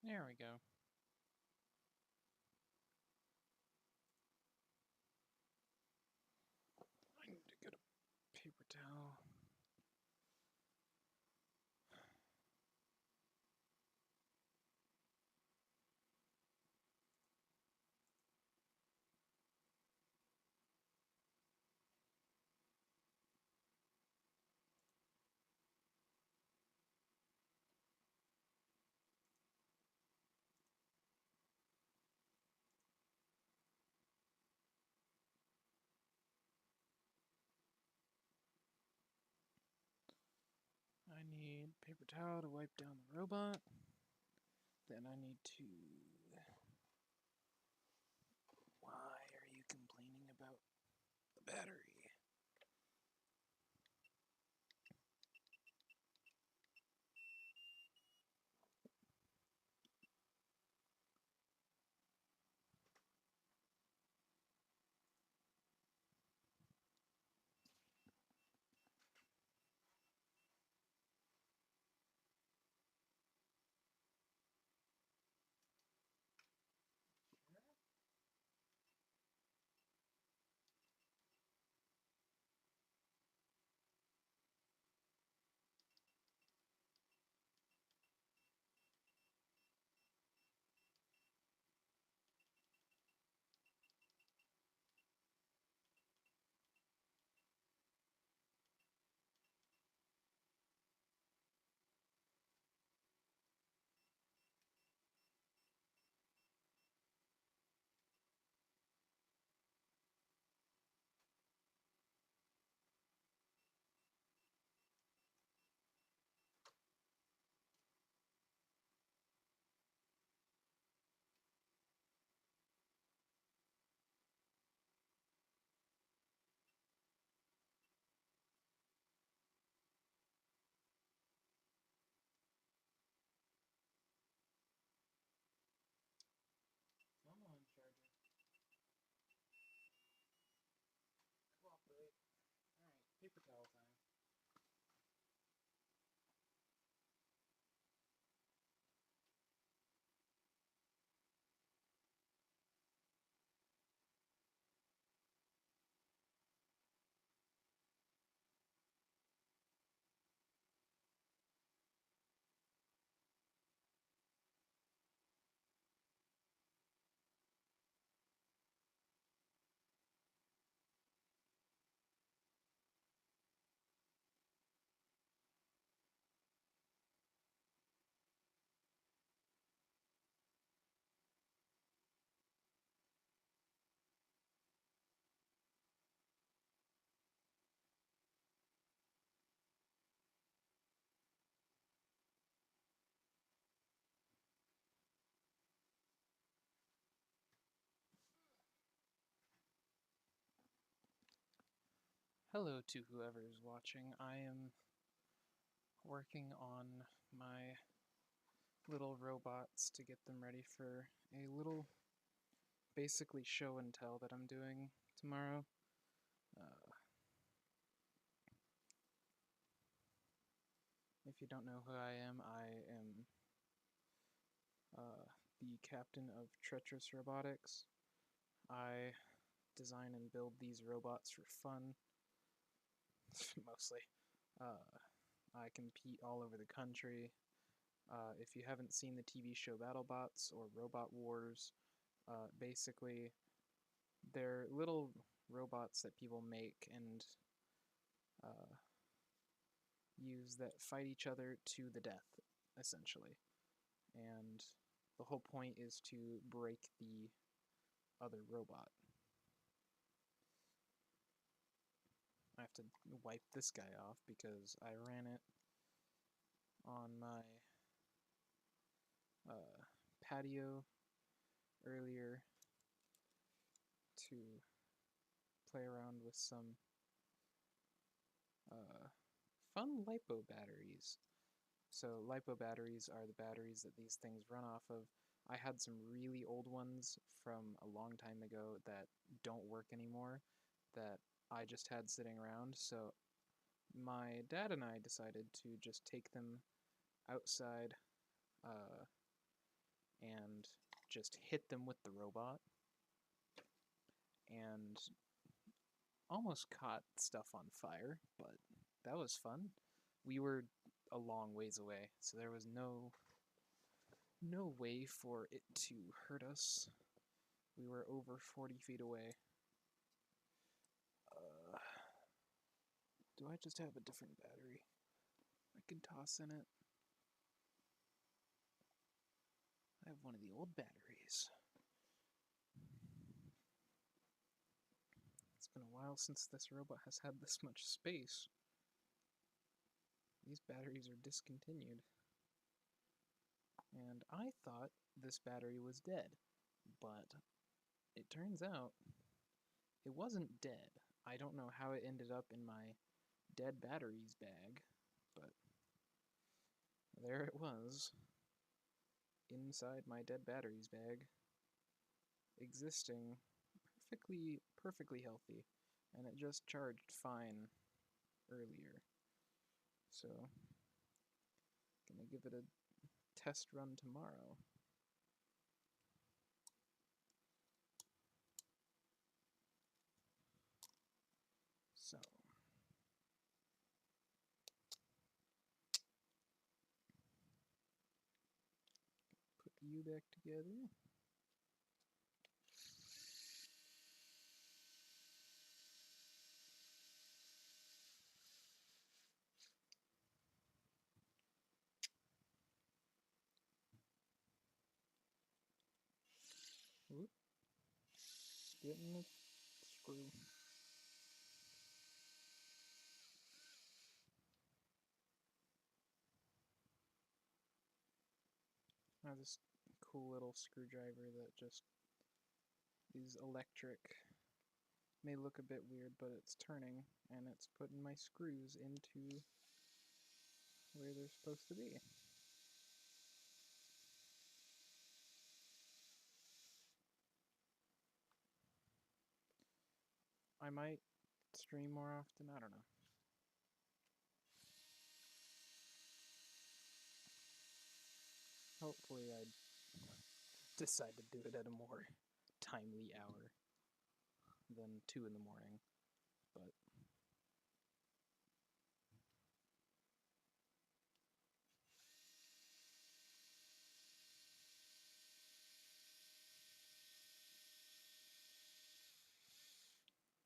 There we go. I need to get a paper towel. I need paper towel to wipe down the robot. Then I need to... Why are you complaining about the battery? Come on, Charger. Cooperate. Alright, paper towel time. Hello to whoever is watching. I am working on my little robots to get them ready for a little basically show and tell that I'm doing tomorrow. If you don't know who I am the captain of Treacherous Robotics. I design and build these robots for fun, mostly. I compete all over the country. If you haven't seen the TV show BattleBots or Robot Wars, basically they're little robots that people make and use that fight each other to the death, essentially. And the whole point is to break the other robot. I have to wipe this guy off because I ran it on my patio earlier to play around with some fun LiPo batteries. So LiPo batteries are the batteries that these things run off of. I had some really old ones from a long time ago that don't work anymore that I just had sitting around, so my dad and I decided to just take them outside and just hit them with the robot, and almost caught stuff on fire, but that was fun. We were a long ways away, so there was no way for it to hurt us. We were over 40 feet away. Do I just have a different battery I can toss in it? I have one of the old batteries. It's been a while since this robot has had this much space. These batteries are discontinued. And I thought this battery was dead, but it turns out it wasn't dead. I don't know how it ended up in my dead batteries bag, but there it was, inside my dead batteries bag, existing perfectly healthy, and it just charged fine earlier. So, gonna give it a test run tomorrow. So, put you back together. Whoop. Getting the screw. I have this cool little screwdriver that just is electric. May look a bit weird, but it's turning, and it's putting my screws into where they're supposed to be. I might stream more often, I don't know. Hopefully I decide to do it at a more timely hour than 2 in the morning, but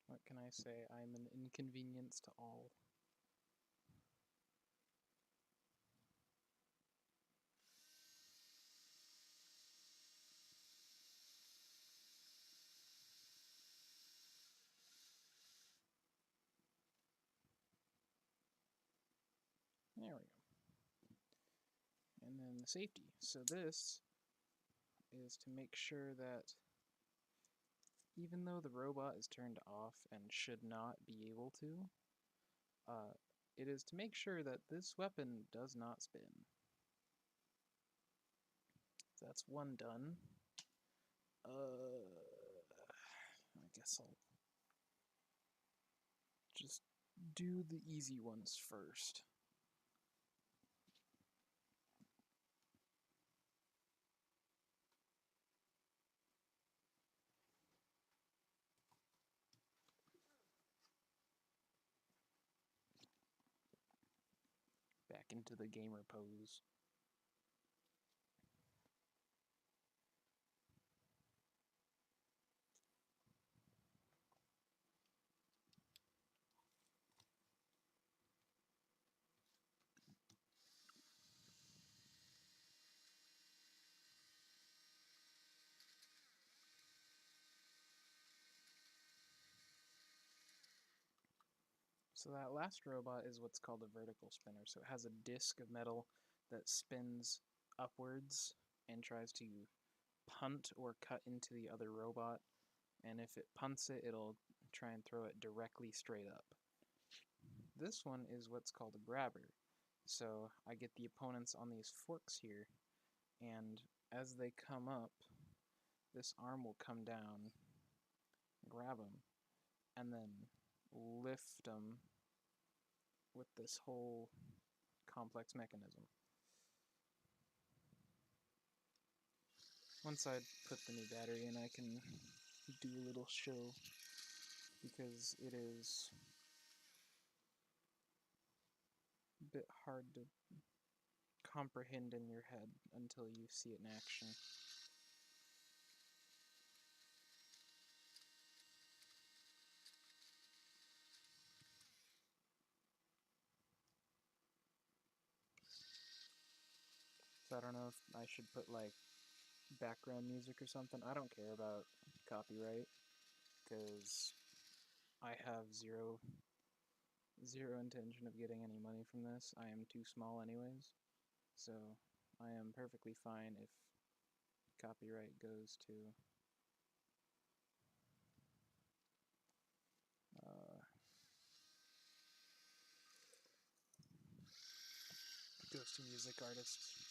what can I say? I'm an inconvenience to all. There we go. And then the safety. So this is to make sure that even though the robot is turned off and should not be able to, it is to make sure that this weapon does not spin. That's one done. I guess I'll just do the easy ones first. Back into the gamer pose. So that last robot is what's called a vertical spinner. So it has a disc of metal that spins upwards and tries to punt or cut into the other robot. And if it punts it, it'll try and throw it directly straight up. This one is what's called a grabber. So I get the opponents on these forks here, and as they come up, this arm will come down, grab them, and then lift them with this whole complex mechanism. Once I put the new battery in, I can do a little show, because it is a bit hard to comprehend in your head until you see it in action. So I don't know if I should put like background music or something. I don't care about copyright, because I have zero intention of getting any money from this. I am too small anyways, so I am perfectly fine if copyright goes to music artists.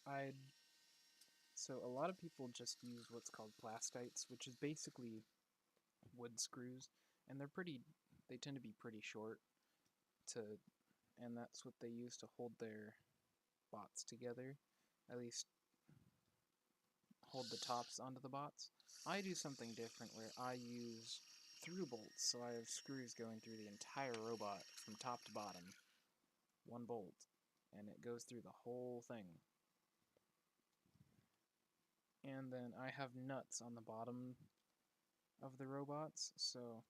I So a lot of people just use what's called plastites, which is basically wood screws, and they tend to be pretty short to, and that's what they use to hold their bots together, at least hold the tops onto the bots. I do something different where I use through bolts, so I have screws going through the entire robot from top to bottom, one bolt, and it goes through the whole thing. And then I have nuts on the bottom of the robots, so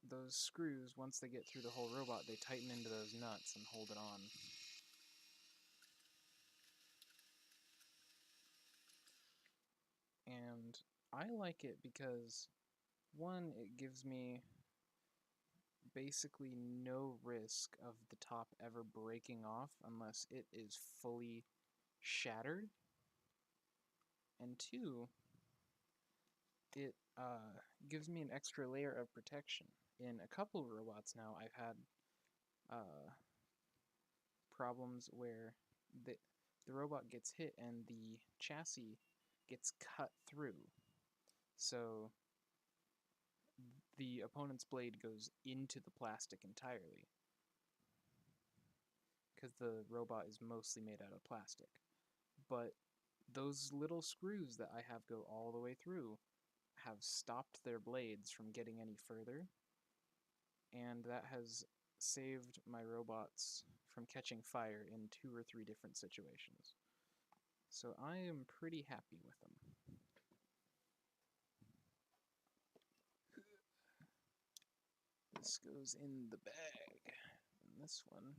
those screws, once they get through the whole robot, they tighten into those nuts and hold it on. And I like it because, one, it gives me basically no risk of the top ever breaking off unless it is fully shattered. And two, it gives me an extra layer of protection. In a couple of robots now, I've had problems where the robot gets hit and the chassis gets cut through. So the opponent's blade goes into the plastic entirely, because the robot is mostly made out of plastic. But those little screws that I have go all the way through have stopped their blades from getting any further, and that has saved my robots from catching fire in 2 or 3 different situations. So I am pretty happy with them. This goes in the bag, and this one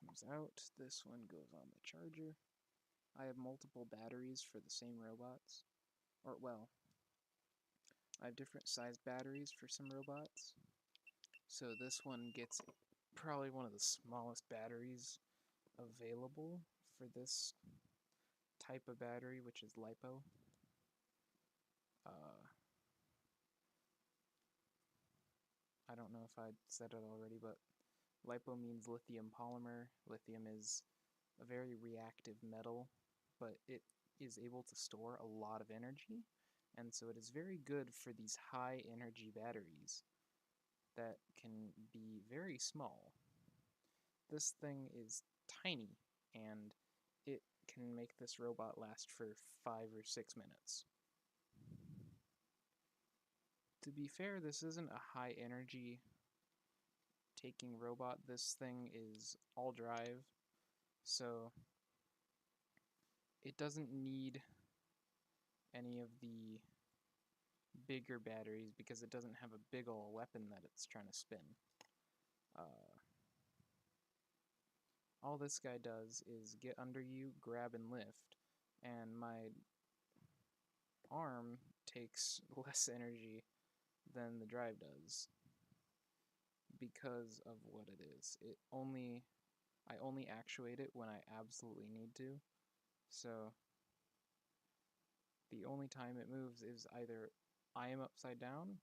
comes out. This one goes on the charger. I have multiple batteries for the same robots. Or, well, I have different sized batteries for some robots. So this one gets probably one of the smallest batteries available for this type of battery, which is LiPo. I don't know if I said it already, but LiPo means lithium polymer. Lithium is a very reactive metal, but it is able to store a lot of energy, and so it is very good for these high energy batteries that can be very small. This thing is tiny, and it can make this robot last for 5 or 6 minutes. To be fair, this isn't a high energy taking robot. This thing is all drive, so it doesn't need any of the bigger batteries because it doesn't have a big ol' weapon that it's trying to spin. All this guy does is get under you, grab and lift, and my arm takes less energy than the drive does because of what it is. I only actuate it when I absolutely need to, so the only time it moves is either I am upside down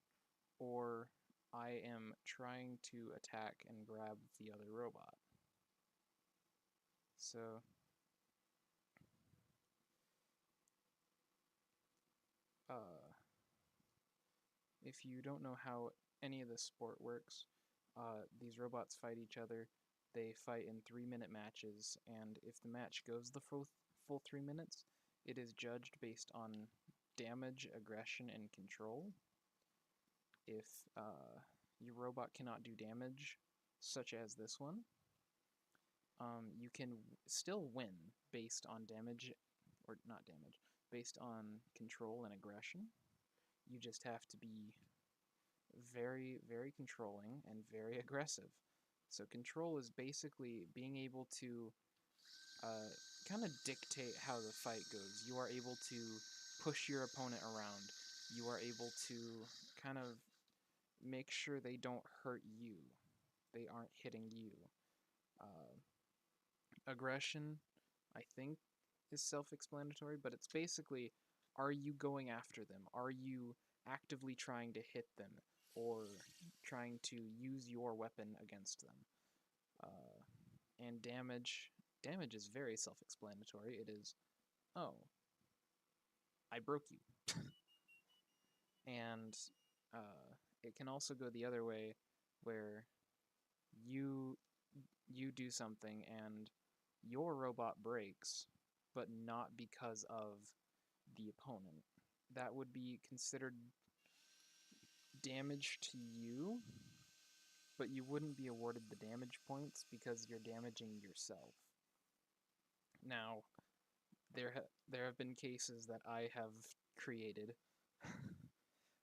or I am trying to attack and grab the other robot. So If you don't know how any of this sport works, these robots fight each other. They fight in 3-minute matches, and if the match goes the full 3 minutes, it is judged based on damage, aggression, and control. If your robot cannot do damage, such as this one, you can still win based on damage, or not damage, based on control and aggression. You just have to be very, very controlling and very aggressive. So control is basically being able to kind of dictate how the fight goes. You are able to push your opponent around. You are able to kind of make sure they don't hurt you. They aren't hitting you. Aggression, I think, is self-explanatory, but it's basically, are you going after them? Are you actively trying to hit them or trying to use your weapon against them? And damage is very self-explanatory. It is, oh, I broke you. And it can also go the other way, where you do something and your robot breaks, but not because of the opponent. That would be considered damage to you, but you wouldn't be awarded the damage points because you're damaging yourself. Now, there have been cases that I have created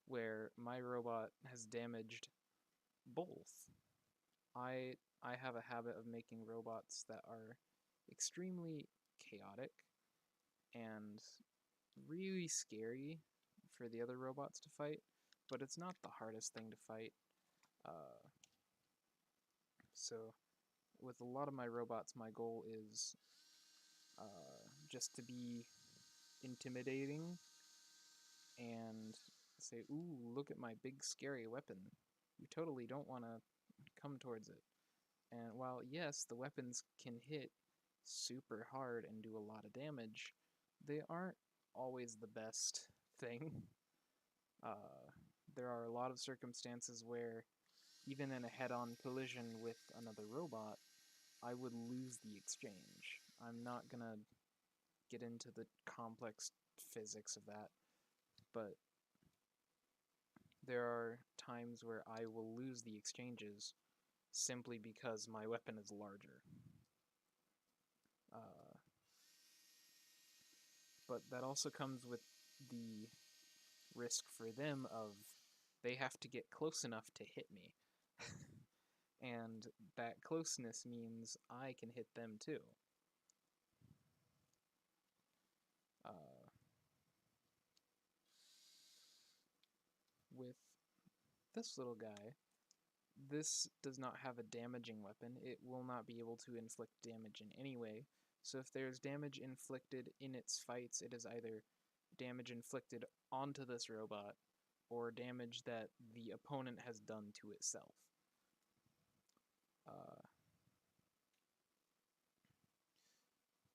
where my robot has damaged both. I have a habit of making robots that are extremely chaotic and really scary for the other robots to fight, but it's not the hardest thing to fight. So with a lot of my robots, my goal is just to be intimidating and say, ooh, look at my big scary weapon. You totally don't want to come towards it. And while, yes, the weapons can hit super hard and do a lot of damage, they aren't always the best thing. There are a lot of circumstances where, even in a head-on collision with another robot, I would lose the exchange. I'm not gonna get into the complex physics of that, but there are times where I will lose the exchanges simply because my weapon is larger. But that also comes with the risk for them of they have to get close enough to hit me. And that closeness means I can hit them too. With this little guy, this does not have a damaging weapon. It will not be able to inflict damage in any way. So if there's damage inflicted in its fights, it is either damage inflicted onto this robot or damage that the opponent has done to itself.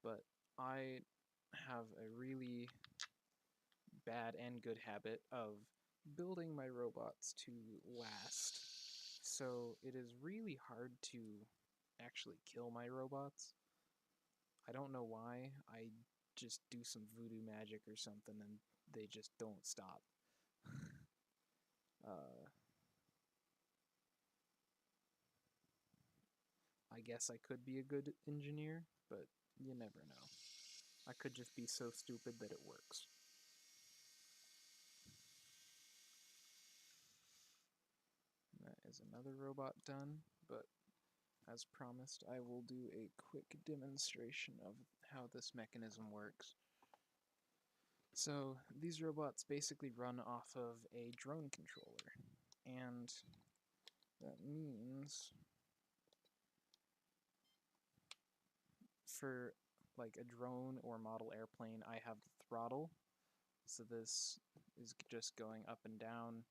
But I have a really bad and good habit of building my robots to last. So it is really hard to actually kill my robots. I don't know why. I just do some voodoo magic or something and they just don't stop. I guess I could be a good engineer, but you never know. I could just be so stupid that it works. That is another robot done, but as promised, I will do a quick demonstration of how this mechanism works. So, these robots basically run off of a drone controller, and that means for like a drone or model airplane, I have the throttle, so this is just going up and down,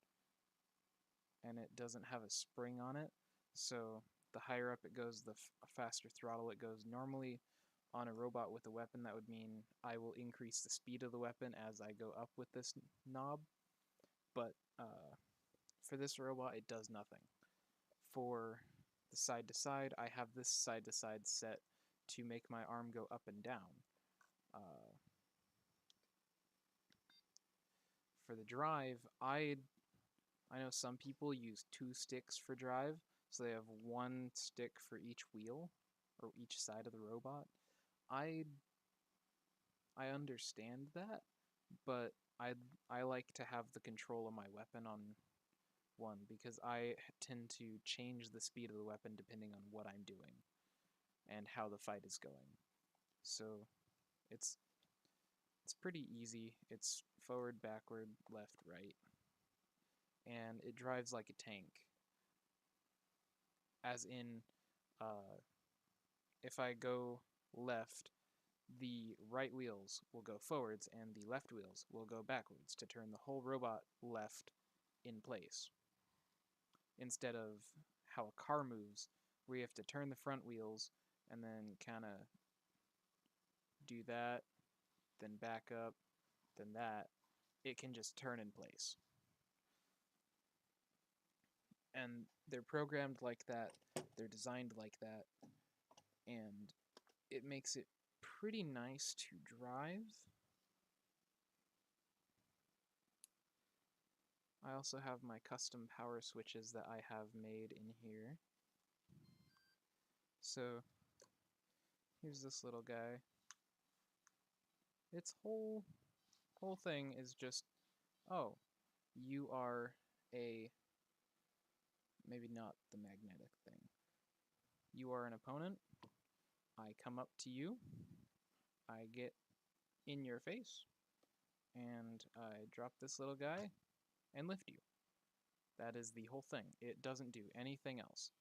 and it doesn't have a spring on it, so the higher up it goes, the faster throttle it goes. Normally, on a robot with a weapon, that would mean I will increase the speed of the weapon as I go up with this knob, but for this robot, it does nothing. For the side to side, I have this side to side set to make my arm go up and down. For the drive, I know some people use 2 sticks for drive, so they have 1 stick for each wheel or each side of the robot. I understand that, but I like to have the control of my weapon on one because I tend to change the speed of the weapon depending on what I'm doing and how the fight is going. So it's pretty easy. It's forward, backward, left, right, and it drives like a tank. As in, if I go left, the right wheels will go forwards and the left wheels will go backwards to turn the whole robot left in place. Instead of how a car moves, where you have to turn the front wheels and then kind of do that, then back up, then that, it can just turn in place. And they're programmed like that, they're designed like that, and it makes it pretty nice to drive. I also have my custom power switches that I have made in here. So here's this little guy. Its whole thing is just, oh, you are a, maybe not the magnetic thing. You are an opponent. I come up to you. I get in your face. And I drop this little guy and lift you. That is the whole thing. It doesn't do anything else.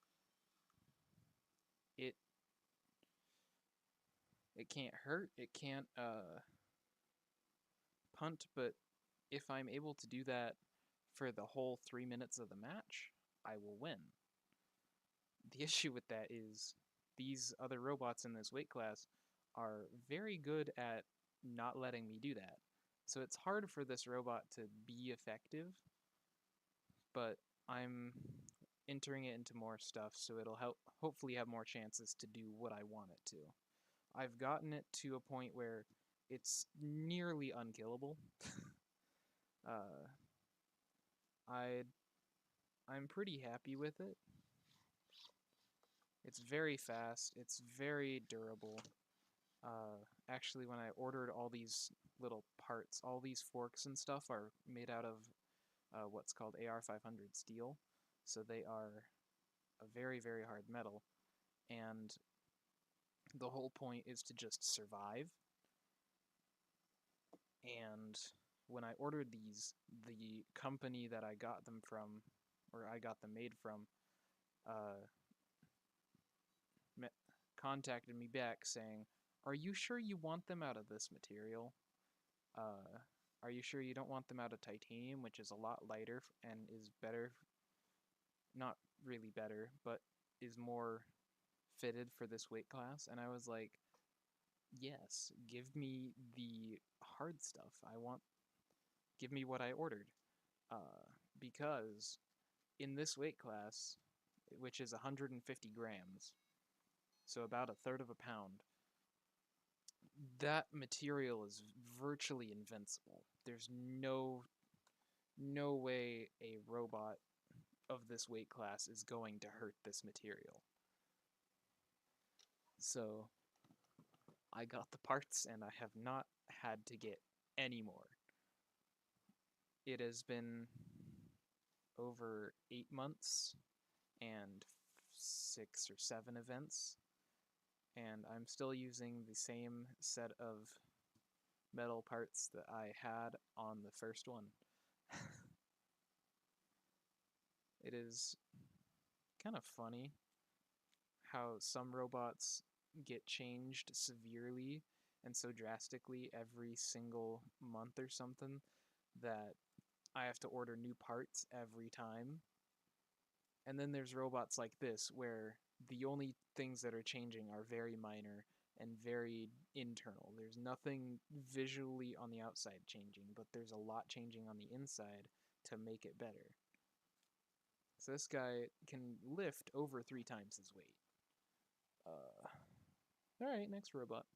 It can't hurt. It can't punt, but if I'm able to do that for the whole 3 minutes of the match, I will win. The issue with that is these other robots in this weight class are very good at not letting me do that. So it's hard for this robot to be effective, but I'm entering it into more stuff so it'll hopefully have more chances to do what I want it to. I've gotten it to a point where it's nearly unkillable. I'm pretty happy with it. It's very fast, it's very durable. Actually, when I ordered all these little parts, all these forks and stuff are made out of what's called AR500 steel. So they are a very, very hard metal. And the whole point is to just survive. And when I ordered these, the company that I got them from, or I got them made from, contacted me back saying, "Are you sure you want them out of this material? Are you sure you don't want them out of titanium, which is a lot lighter and is better, not really better, but is more fitted for this weight class?" And I was like, yes, give me the hard stuff. Give me what I ordered. Because in this weight class, which is 150 grams, so about a third of a pound, that material is virtually invincible. There's no way a robot of this weight class is going to hurt this material. So I got the parts and I have not had to get any more. It has been over 8 months and 6 or 7 events, and I'm still using the same set of metal parts that I had on the first one. It is kind of funny how some robots get changed severely and so drastically every single month or something that I have to order new parts every time. And then there's robots like this where the only things that are changing are very minor and very internal. There's nothing visually on the outside changing, but there's a lot changing on the inside to make it better. So this guy can lift over 3 times his weight. Alright, next robot.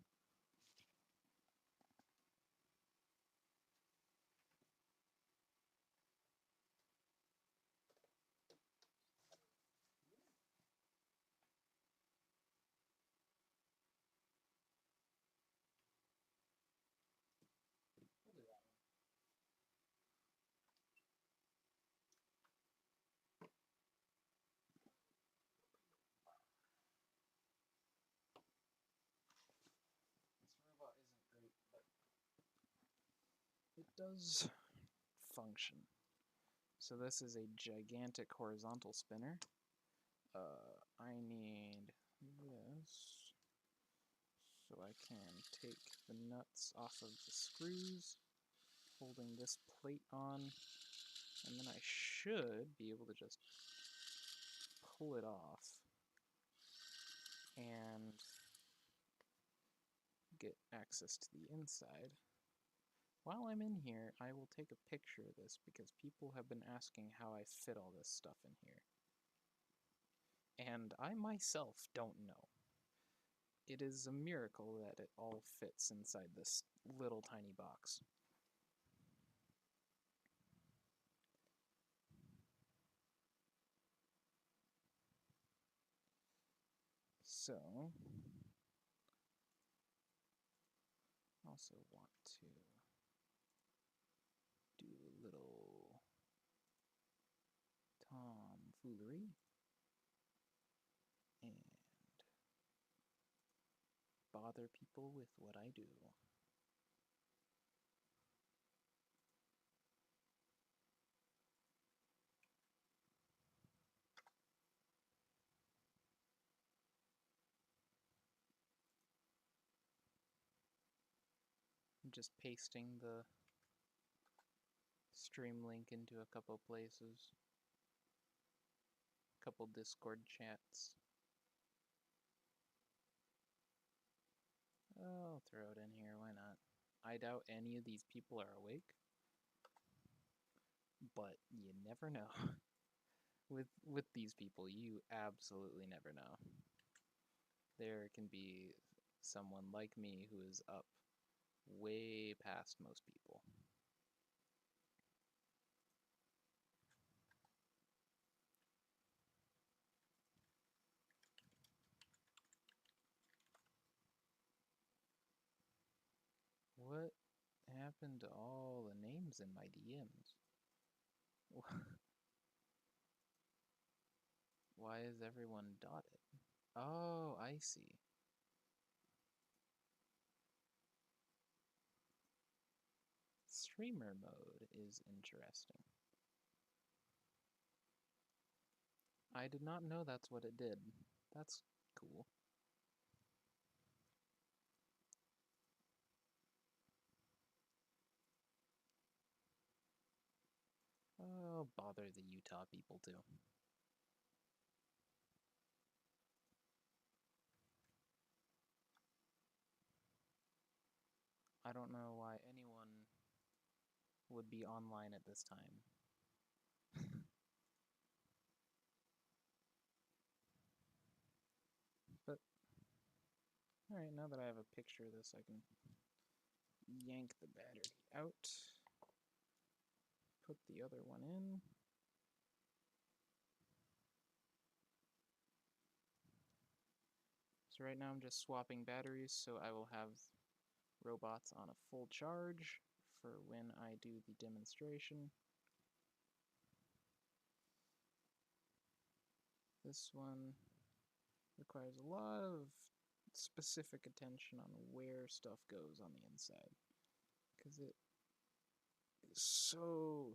This robot isn't great, but it does function. So this is a gigantic horizontal spinner. I need this so I can take the nuts off of the screws, holding this plate on, and then I should be able to just pull it off and get access to the inside. While I'm in here, I will take a picture of this because people have been asking how I fit all this stuff in here. And I myself don't know. It is a miracle that it all fits inside this little tiny box. So, also want to do a little tomfoolery and bother people with what I do. I'm just pasting the stream link into a couple places, a couple Discord chats. I'll throw it in here, why not? I doubt any of these people are awake, but you never know. With these people, you absolutely never know. There can be someone like me who is up way past most people. What happened to all the names in my DMs? Why is everyone dotted? Oh, I see. Streamer mode is interesting. I did not know that's what it did. That's cool. Oh, bother the Utah people too. I don't know why anyone would be online at this time. But, alright, now that I have a picture of this, I can yank the battery out, put the other one in. So right now I'm just swapping batteries, so I will have robots on a full charge for when I do the demonstration. This one requires a lot of specific attention on where stuff goes on the inside, because it is so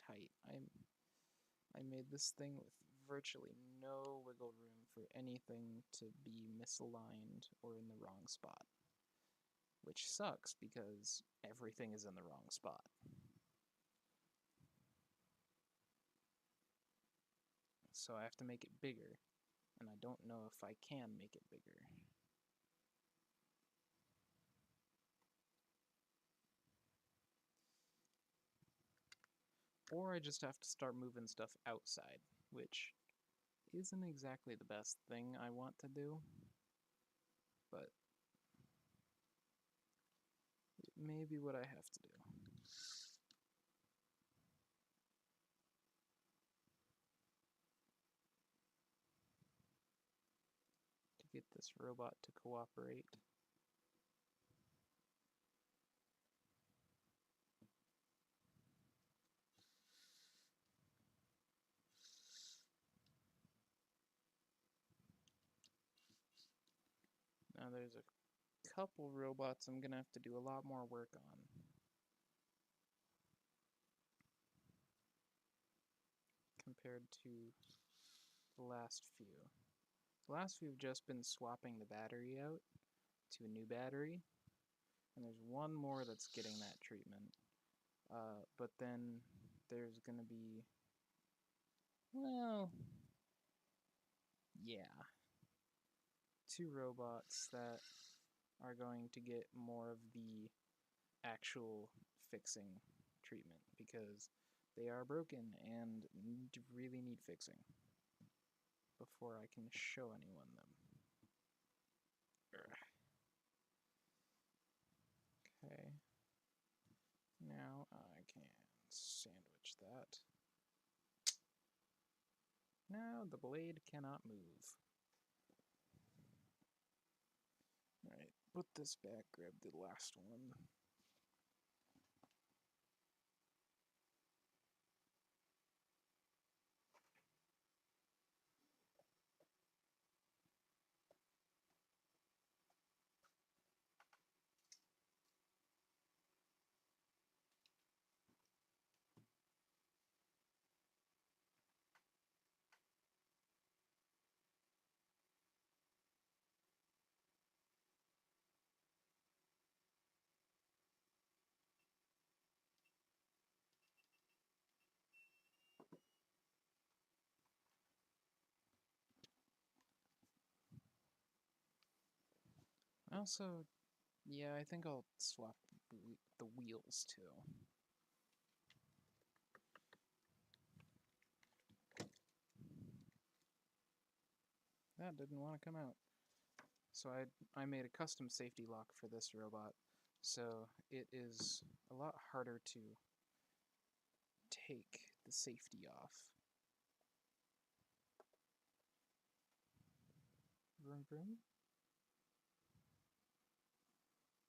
tight. I made this thing with virtually no wiggle room for anything to be misaligned or in the wrong spot, which sucks because everything is in the wrong spot. So I have to make it bigger, and I don't know if I can make it bigger. Or I just have to start moving stuff outside. which isn't exactly the best thing I want to do, but it may be what I have to do. To get this robot to cooperate. Now there's a couple robots I'm gonna have to do a lot more work on. Compared to the last few. The last few have just been swapping the battery out to a new battery, and there's one more that's getting that treatment. But then there's gonna be, well, yeah, two robots that are going to get more of the actual fixing treatment because they are broken and really need fixing before I can show anyone them. Okay. Now I can sandwich that. Now the blade cannot move. Alright, put this back, grab the last one. Also, yeah, I think I'll swap the wheels too. That didn't want to come out. So I made a custom safety lock for this robot, so it is a lot harder to take the safety off. Vroom vroom?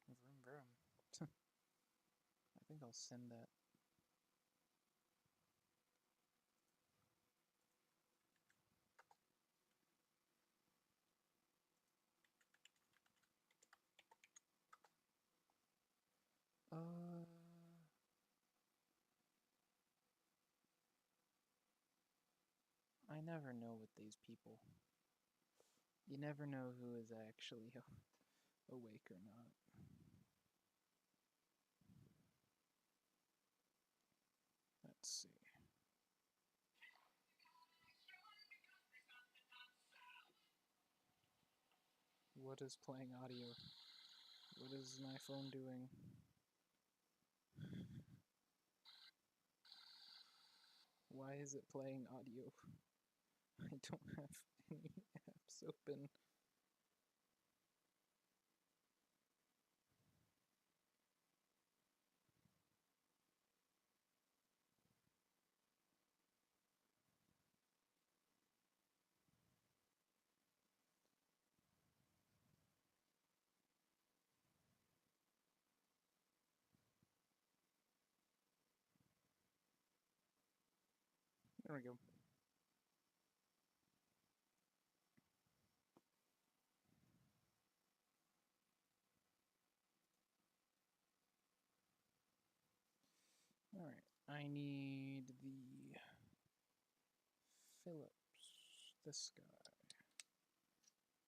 Vroom vroom. I think I'll send that. I never know with these people. You never know who is actually awake or not. Let's see. What is playing audio? What is my phone doing? Why is it playing audio? I don't have any apps open. There we go. Alright, I need the Phillips, this guy.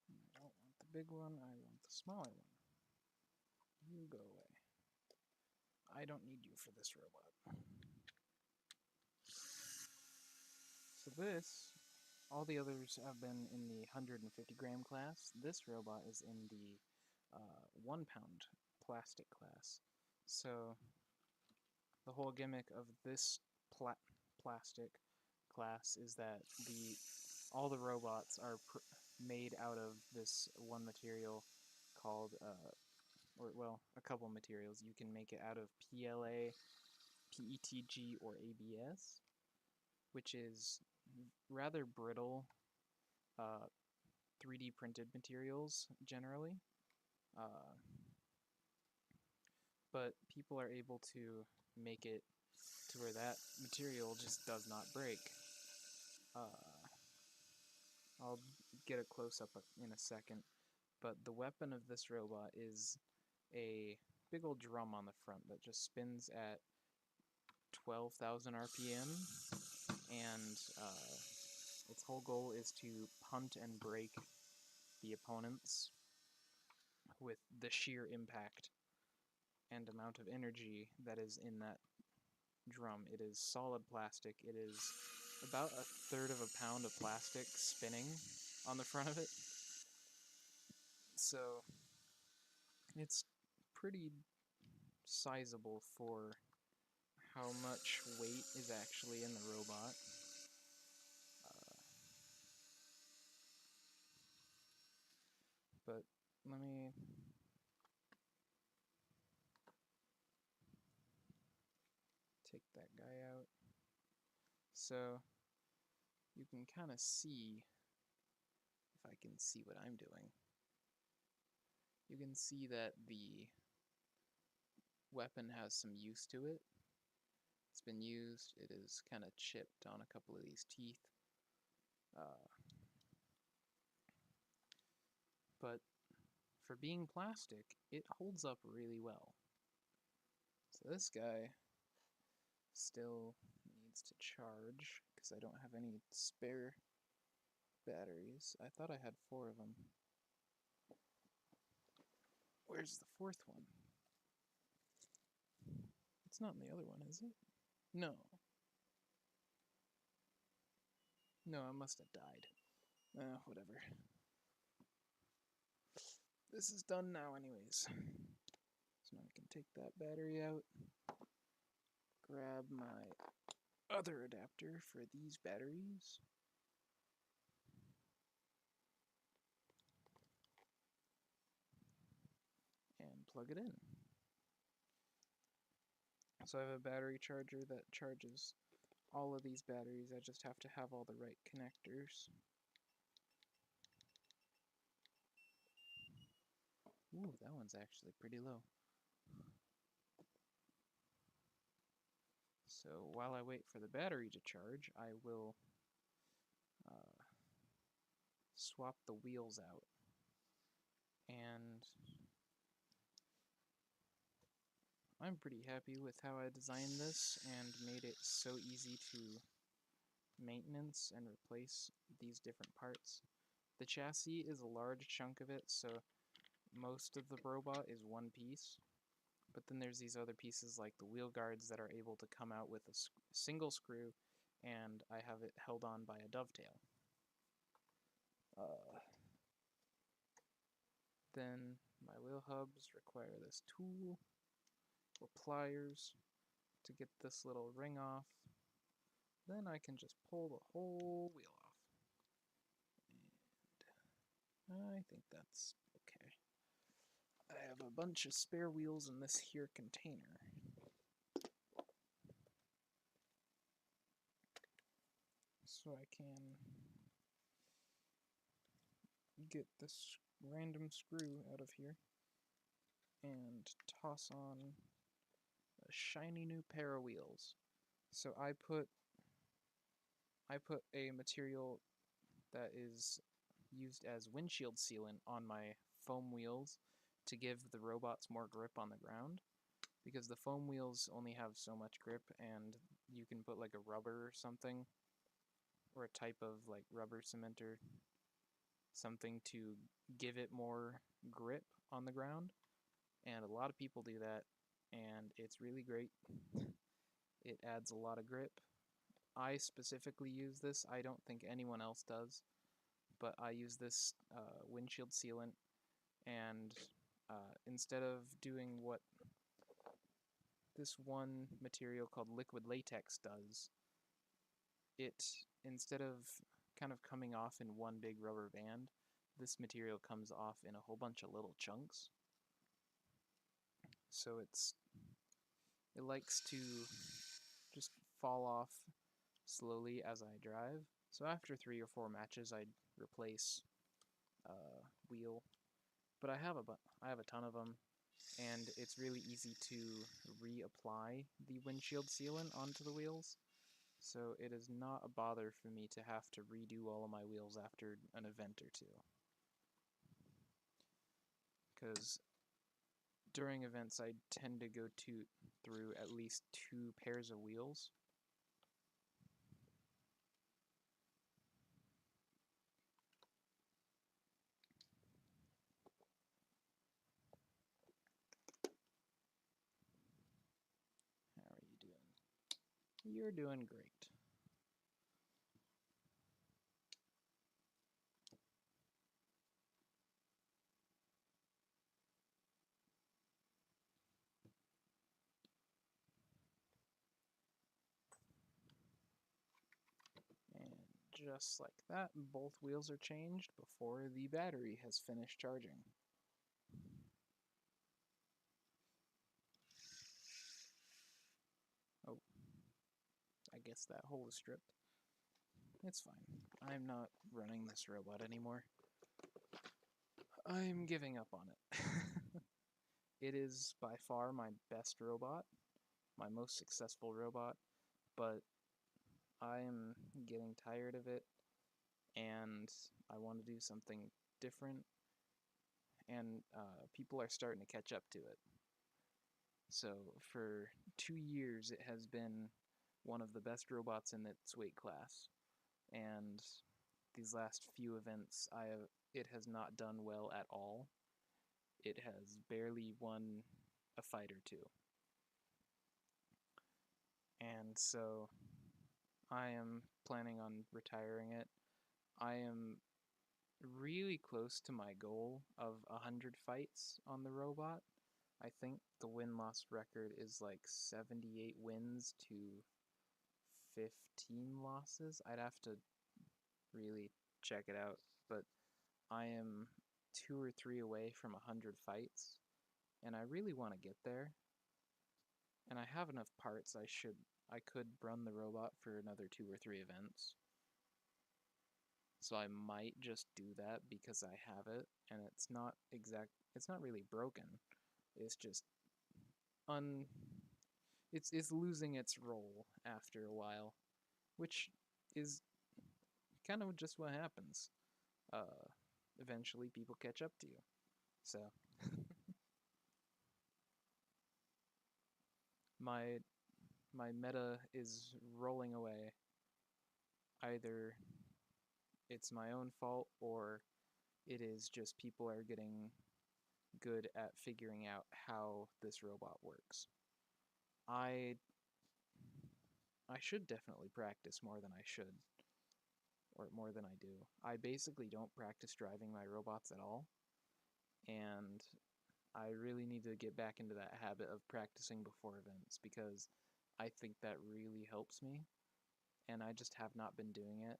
I don't want the big one, I want the smaller one. You go away. I don't need you for this robot. So this, all the others have been in the 150 gram class. This robot is in the 1 pound plastic class. So the whole gimmick of this plastic class is that all the robots are made out of this one material called, or well, a couple materials. You can make it out of PLA, PETG, or ABS, which is rather brittle 3D printed materials generally. But people are able to make it to where that material just does not break. I'll get a close-up in a second, but the weapon of this robot is a big old drum on the front that just spins at 12,000 RPM, and its whole goal is to punt and break the opponents with the sheer impact and amount of energy that is in that drum. It is solid plastic. It is about 1/3 of a pound of plastic spinning on the front of it. So it's pretty sizable for how much weight is actually in the robot. But let me take that guy out. So you can kind of see, if I can see what I'm doing, you can see that the weapon has some use to it. It's been used, it is kind of chipped on a couple of these teeth. But for being plastic, it holds up really well. So this guy still needs to charge, because I don't have any spare batteries. I thought I had 4 of them. Where's the 4th one? It's not in the other one, is it? No. No, I must have died. Whatever. This is done now anyways. So now I can take that battery out, grab my other adapter for these batteries, and plug it in. So I have a battery charger that charges all of these batteries. I just have to have all the right connectors. Ooh, that one's actually pretty low. So while I wait for the battery to charge, I will swap the wheels out. And I'm pretty happy with how I designed this and made it so easy to maintenance and replace these different parts. The chassis is a large chunk of it, so most of the robot is one piece, but then there's these other pieces like the wheel guards that are able to come out with a single screw, and I have it held on by a dovetail. Then my wheel hubs require this tool or pliers to get this little ring off. Then I can just pull the whole wheel off. And I think that's okay. I have a bunch of spare wheels in this here container. So I can get this random screw out of here and toss on a shiny new pair of wheels. So I put a material that is used as windshield sealant on my foam wheels to give the robots more grip on the ground, because the foam wheels only have so much grip, and you can put like a rubber or something, or a type of like rubber cement or something to give it more grip on the ground, and a lot of people do that, and it's really great. It adds a lot of grip. I specifically use this. I don't think anyone else does, but I use this windshield sealant, and instead of doing what this one material called liquid latex does, it, instead of kind of coming off in one big rubber band, this material comes off in a whole bunch of little chunks. So it likes to just fall off slowly as I drive. So after 3 or 4 matches, I'd replace wheel. But I have a ton of them, and it's really easy to reapply the windshield sealant onto the wheels. So it is not a bother for me to have to redo all of my wheels after an event or two. Because during events, I tend to go through at least 2 pairs of wheels. How are you doing? You're doing great. And just like that, both wheels are changed before the battery has finished charging. Oh, I guess that hole is stripped. It's fine. I'm not running this robot anymore. I'm giving up on it. It is by far my best robot, my most successful robot, but I am getting tired of it, and I want to do something different, and people are starting to catch up to it. So for 2 years, it has been one of the best robots in its weight class, and these last few events, it has not done well at all. It has barely won a fight or two. And so I am planning on retiring it. I am really close to my goal of 100 fights on the robot. I think the win-loss record is like 78 wins to 15 losses. I'd have to really check it out, but I am 2 or 3 away from 100 fights, and I really want to get there. And I have enough parts. I could run the robot for another 2 or 3 events. So I might just do that because I have it, and it's not really broken. It's just un it's losing its role after a while, which is kind of just what happens. Uh Eventually people catch up to you. So my my meta is rolling away. Either it's my own fault or it is just people are getting good at figuring out how this robot works. I I should definitely practice more than I should, or more than I do. I basically don't practice driving my robots at all, and I really need to get back into that habit of practicing before events because I think that really helps me, and I just have not been doing it.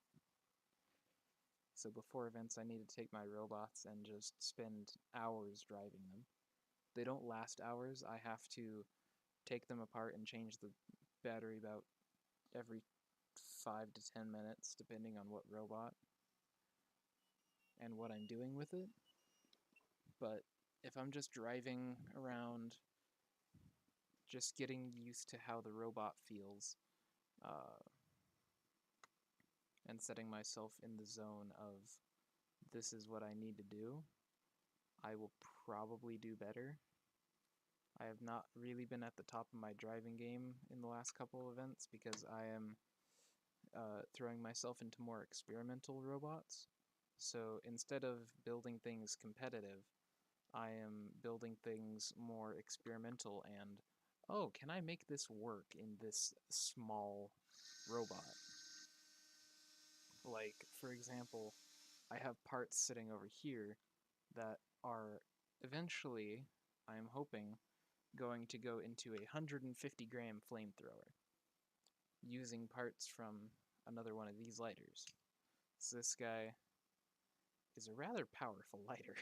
So before events, I need to take my robots and just spend hours driving them. They don't last hours. I have to take them apart and change the battery about every 5 to 10 minutes, depending on what robot and what I'm doing with it. But if I'm just driving around, just getting used to how the robot feels, uh, and setting myself in the zone of this is what I need to do, I will probably do better. I have not really been at the top of my driving game in the last couple of events because I am throwing myself into more experimental robots. So instead of building things competitive, I am building things more experimental and, oh, can I make this work in this small robot? Like, for example, I have parts sitting over here that are eventually, I'm hoping, going to go into a 150-gram flamethrower using parts from another one of these lighters. So this guy is a rather powerful lighter.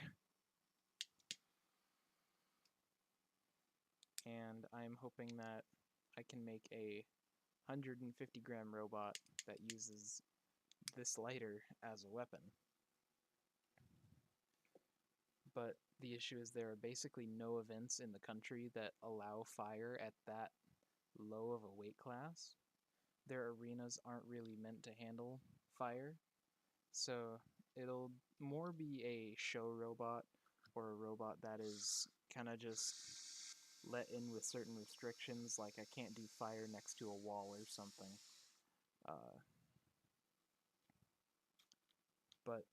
And I'm hoping that I can make a 150-gram robot that uses this lighter as a weapon. But the issue is there are basically no events in the country that allow fire at that low of a weight class. Their arenas aren't really meant to handle fire, so it'll more be a show robot or a robot that is kind of just let in with certain restrictions, like I can't do fire next to a wall or something. But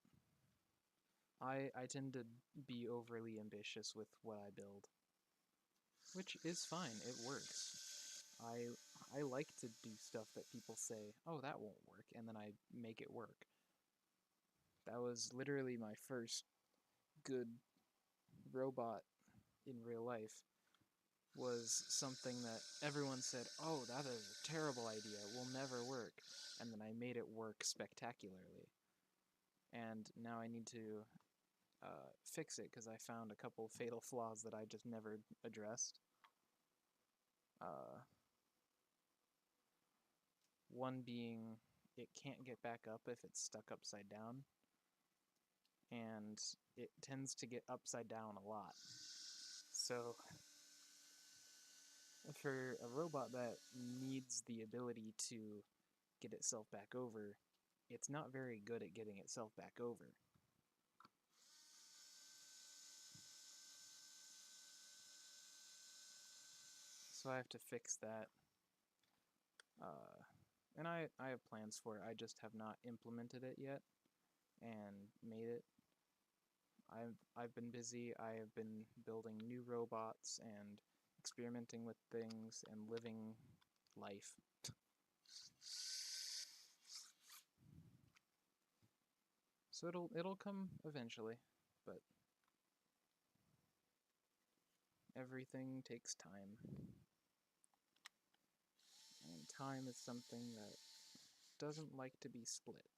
I tend to be overly ambitious with what I build, which is fine. It works. I like to do stuff that people say, "Oh, that won't work," and then I make it work. That was literally my first good robot in real life. Was something that everyone said, "Oh, that is a terrible idea. It will never work," and then I made it work spectacularly. And now I need to fix it because I found a couple fatal flaws that I just never addressed. One being it can't get back up if it's stuck upside down, and it tends to get upside down a lot. So for a robot that needs the ability to get itself back over, it's not very good at getting itself back over. So I have to fix that. And I have plans for it. I just have not implemented it yet and made it. I've been busy. I have been building new robots and experimenting with things and living life. So it'll come eventually, but everything takes time. And time is something that doesn't like to be split.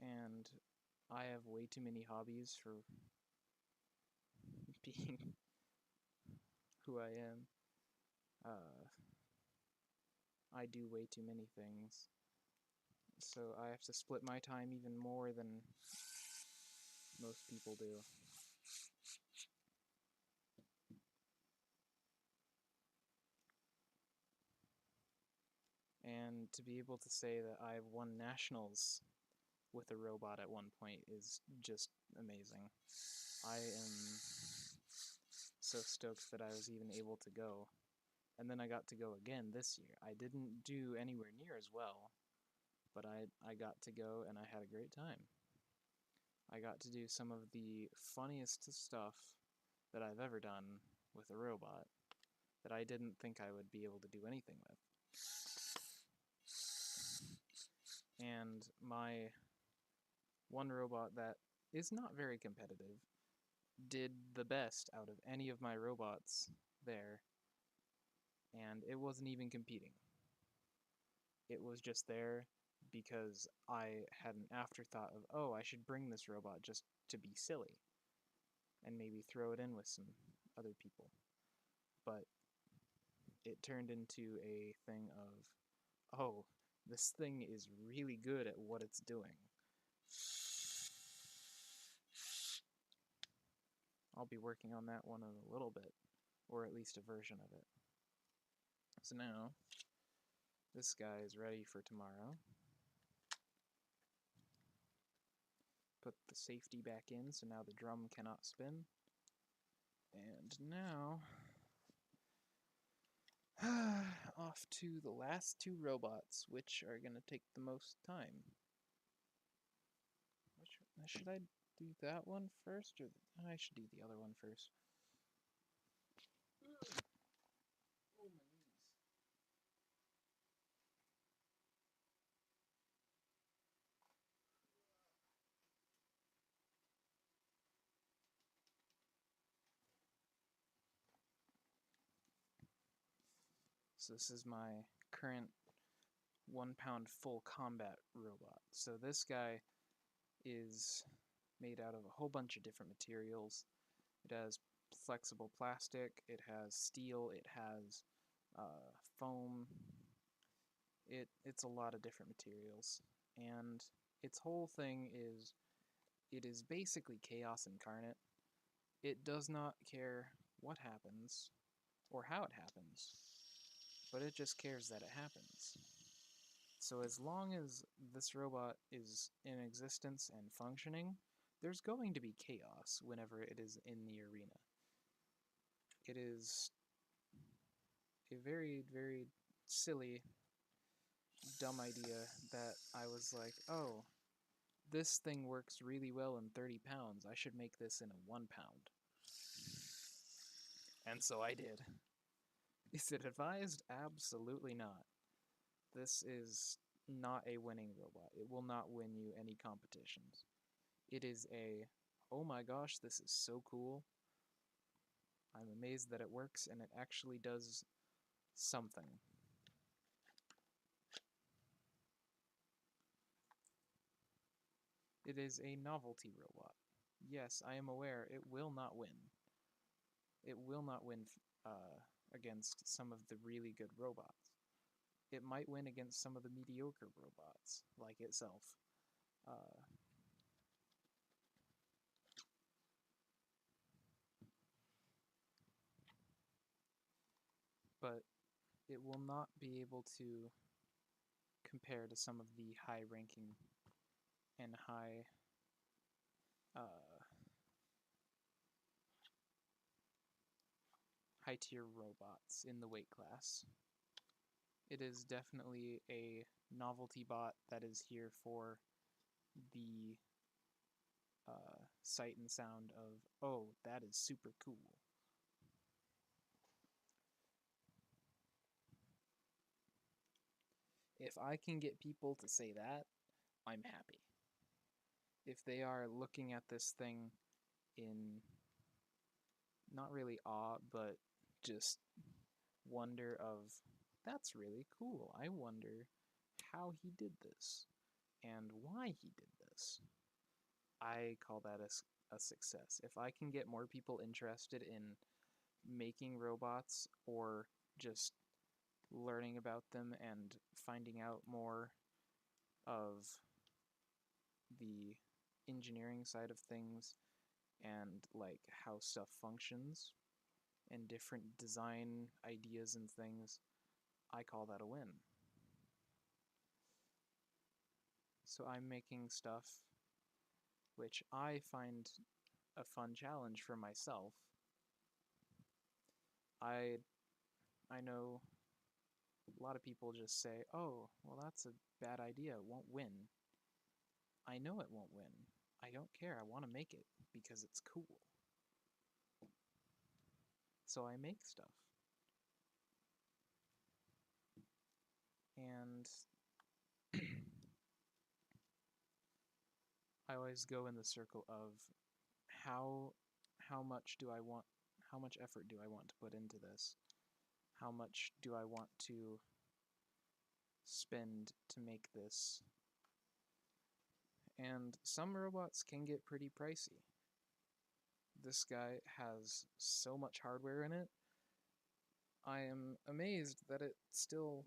And I have way too many hobbies for being who I am. I do way too many things. So I have to split my time even more than most people do. And to be able to say that I've won nationals with a robot at one point is just amazing. I am so stoked that I was even able to go. And then I got to go again this year. I didn't do anywhere near as well, but I got to go and I had a great time. I got to do some of the funniest stuff that I've ever done with a robot that I didn't think I would be able to do anything with. And my one robot that is not very competitive did the best out of any of my robots there, and it wasn't even competing. It was just there because I had an afterthought of, oh, I should bring this robot just to be silly and maybe throw it in with some other people. But it turned into a thing of, oh, this thing is really good at what it's doing. I'll be working on that one in a little bit, or at least a version of it. So now, this guy is ready for tomorrow. Put the safety back in, so now the drum cannot spin. And now, off to the last two robots, which are going to take the most time. Should I do that one first, or I should do the other one first? Oh, my knees. So this is my current 1 pound full combat robot. So this guy is made out of a whole bunch of different materials. It has flexible plastic, it has steel, it has foam. It's a lot of different materials, and its whole thing is it is basically chaos incarnate. It does not care what happens or how it happens, but it just cares that it happens. So as long as this robot is in existence and functioning, there's going to be chaos whenever it is in the arena. It is a very, very silly, dumb idea that I was like, oh, this thing works really well in 30 pounds. I should make this in a 1 pound. And so I did. Is it advised? Absolutely not. This is not a winning robot. It will not win you any competitions. It is a, oh my gosh, this is so cool. I'm amazed that it works and it actually does something. It is a novelty robot. Yes, I am aware it will not win. It will not win against some of the really good robots. It might win against some of the mediocre robots, like itself. But it will not be able to compare to some of the high-ranking and high-tier robots in the weight class. It is definitely a novelty bot that is here for the sight and sound of, oh, that is super cool. If I can get people to say that, I'm happy. If they are looking at this thing in not really awe, but just wonder of, that's really cool. I wonder how he did this and why he did this. I call that a success. If I can get more people interested in making robots or just learning about them and finding out more of the engineering side of things and like how stuff functions and different design ideas and things, I call that a win. So I'm making stuff which I find a fun challenge for myself. I know a lot of people just say, oh, well, that's a bad idea, it won't win. I know it won't win. I don't care, I want to make it because it's cool. So I make stuff. And I always go in the circle of how much do I want, how much effort do I want to put into this? How much do I want to spend to make this? And some robots can get pretty pricey. This guy has so much hardware in it. I am amazed that it still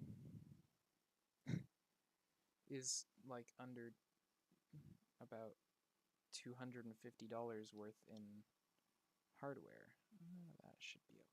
is like under about $250 worth in hardware. That should be okay.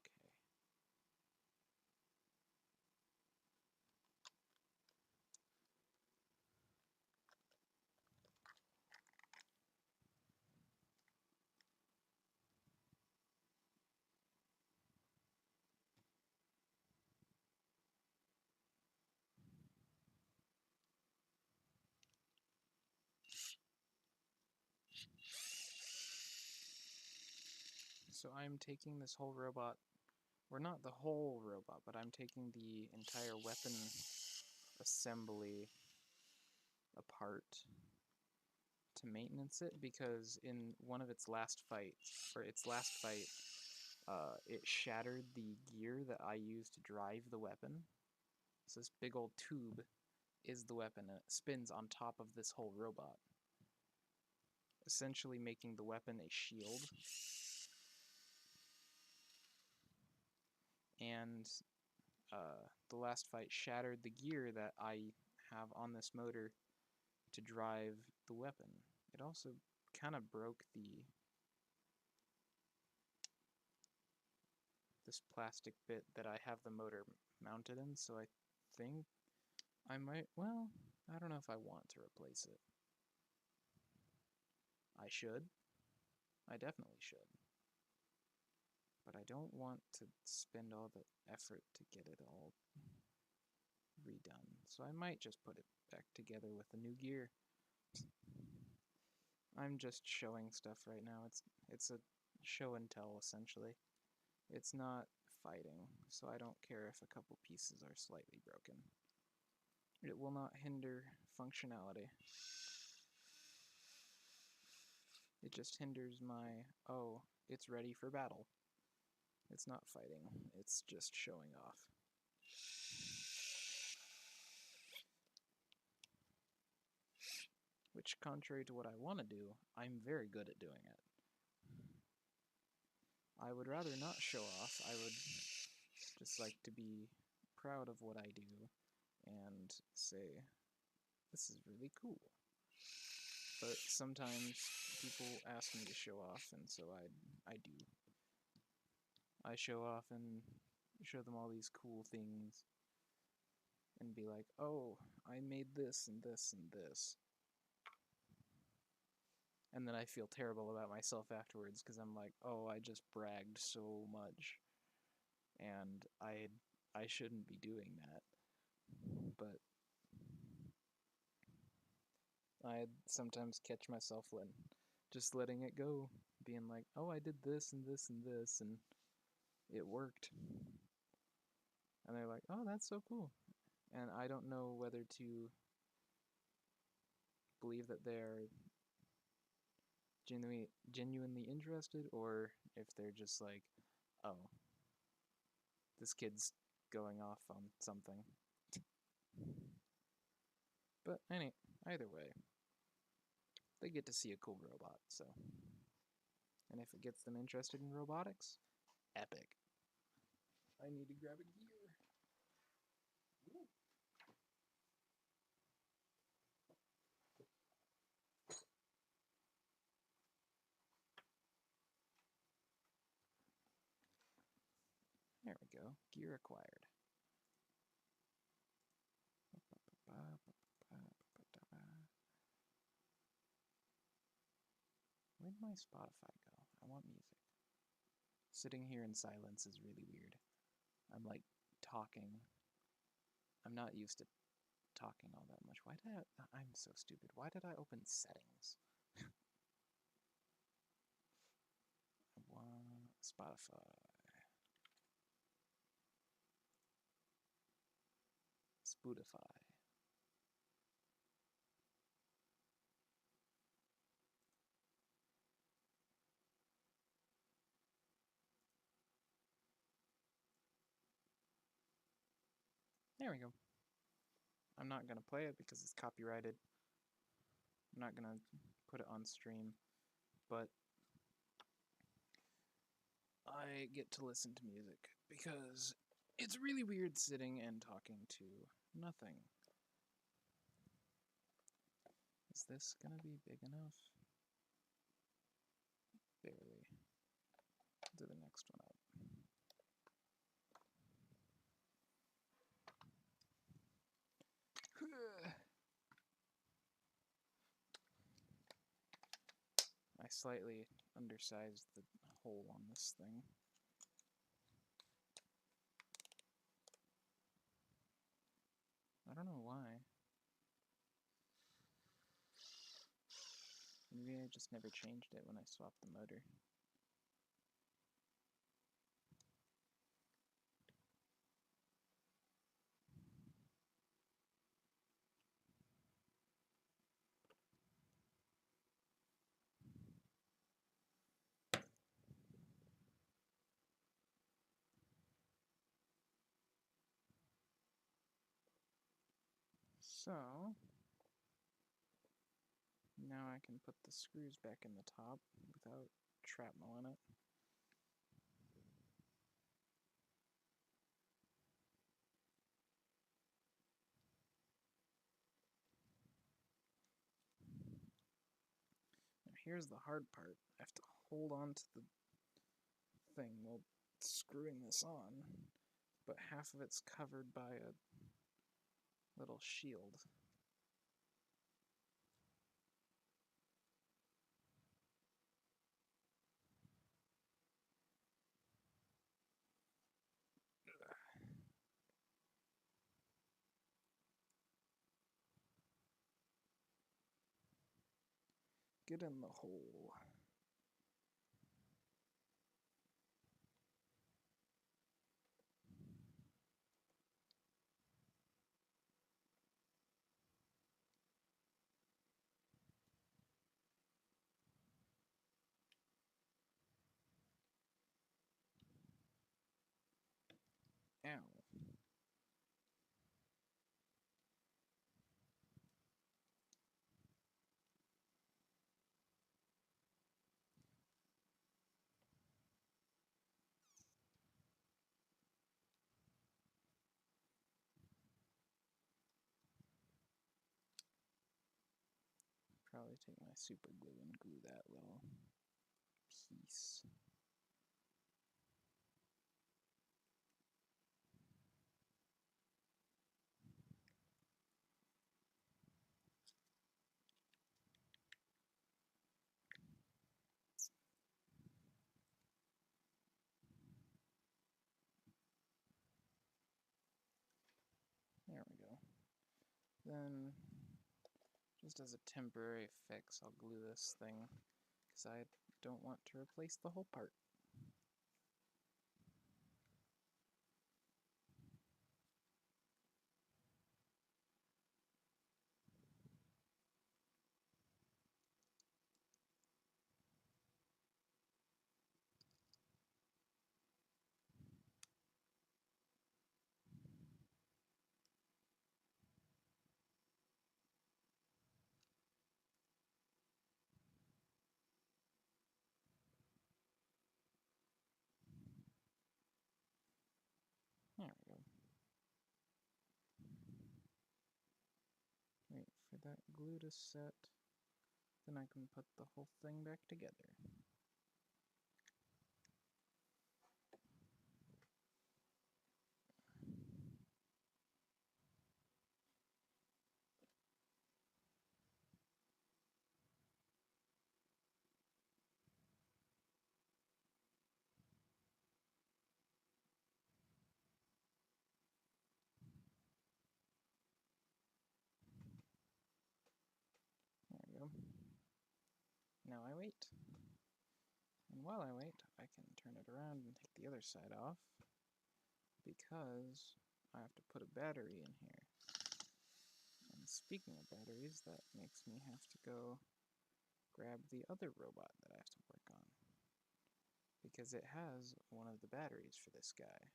So I'm taking this whole robot, or not the whole robot, but I'm taking the entire weapon assembly apart to maintenance it, because in one of its last fights, it shattered the gear that I use to drive the weapon. So this big old tube is the weapon, and it spins on top of this whole robot, essentially making the weapon a shield. And the last fight shattered the gear that I have on this motor to drive the weapon. It also kind of broke this plastic bit that I have the motor mounted in, so I think I might, well, I don't know if I want to replace it. I should. I definitely should. But I don't want to spend all the effort to get it all redone. So I might just put it back together with the new gear. I'm just showing stuff right now. It's a show and tell, essentially. It's not fighting, so I don't care if a couple pieces are slightly broken. It will not hinder functionality. It just hinders my, oh, it's ready for battle. It's not fighting, it's just showing off. Which, contrary to what I want to do, I'm very good at doing it. I would rather not show off. I would just like to be proud of what I do and say, this is really cool. But sometimes people ask me to show off, and so I do. I show off and show them all these cool things and be like, oh, I made this and this and this. And then I feel terrible about myself afterwards because I'm like, oh, I just bragged so much. And I shouldn't be doing that. But I sometimes catch myself just letting it go, being like, oh, I did this and this and this, and it worked. And they're like, oh, that's so cool. And I don't know whether to believe that they're genuinely interested, or if they're just like, oh, this kid's going off on something. But either way, they get to see a cool robot, so. And if it gets them interested in robotics, epic. I need to grab a gear. Ooh. There we go. Gear acquired. Where'd my Spotify go? I want music. Sitting here in silence is really weird. I'm like talking. I'm not used to talking all that much. I'm so stupid. Why did I open settings? I want Spotify. Spotify. There we go. I'm not going to play it because it's copyrighted. I'm not going to put it on stream, but I get to listen to music because it's really weird sitting and talking to nothing. Is this going to be big enough? Barely. Do the next one up. I slightly undersized the hole on this thing. I don't know why. Maybe I just never changed it when I swapped the motor. So, now I can put the screws back in the top without shrapnel in it. Now here's the hard part. I have to hold on to the thing while screwing this on, but half of it's covered by a little shield. Get in the hole. Ow. Probably take my super glue and glue that little piece. There we go. Then, just as a temporary fix, I'll glue this thing, because I don't want to replace the whole part. There we go. Wait for that glue to set, then I can put the whole thing back together. There we go. Now I wait. And while I wait, I can turn it around and take the other side off, because I have to put a battery in here. And speaking of batteries, that makes me have to go grab the other robot that I have to work on, because it has one of the batteries for this guy.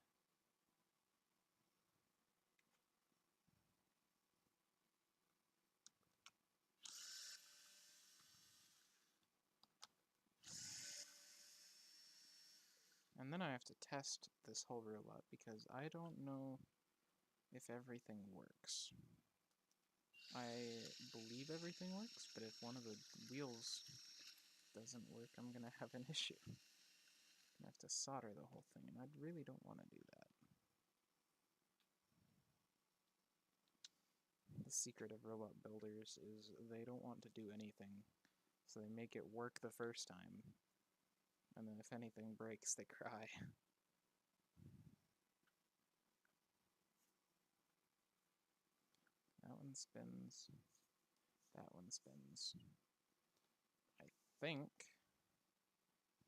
And then I have to test this whole robot, because I don't know if everything works. I believe everything works, but if one of the wheels doesn't work, I'm gonna have an issue. I'm gonna have to solder the whole thing, and I really don't want to do that. The secret of robot builders is they don't want to do anything, so they make it work the first time, and then if anything breaks, they cry. That one spins. That one spins. I think,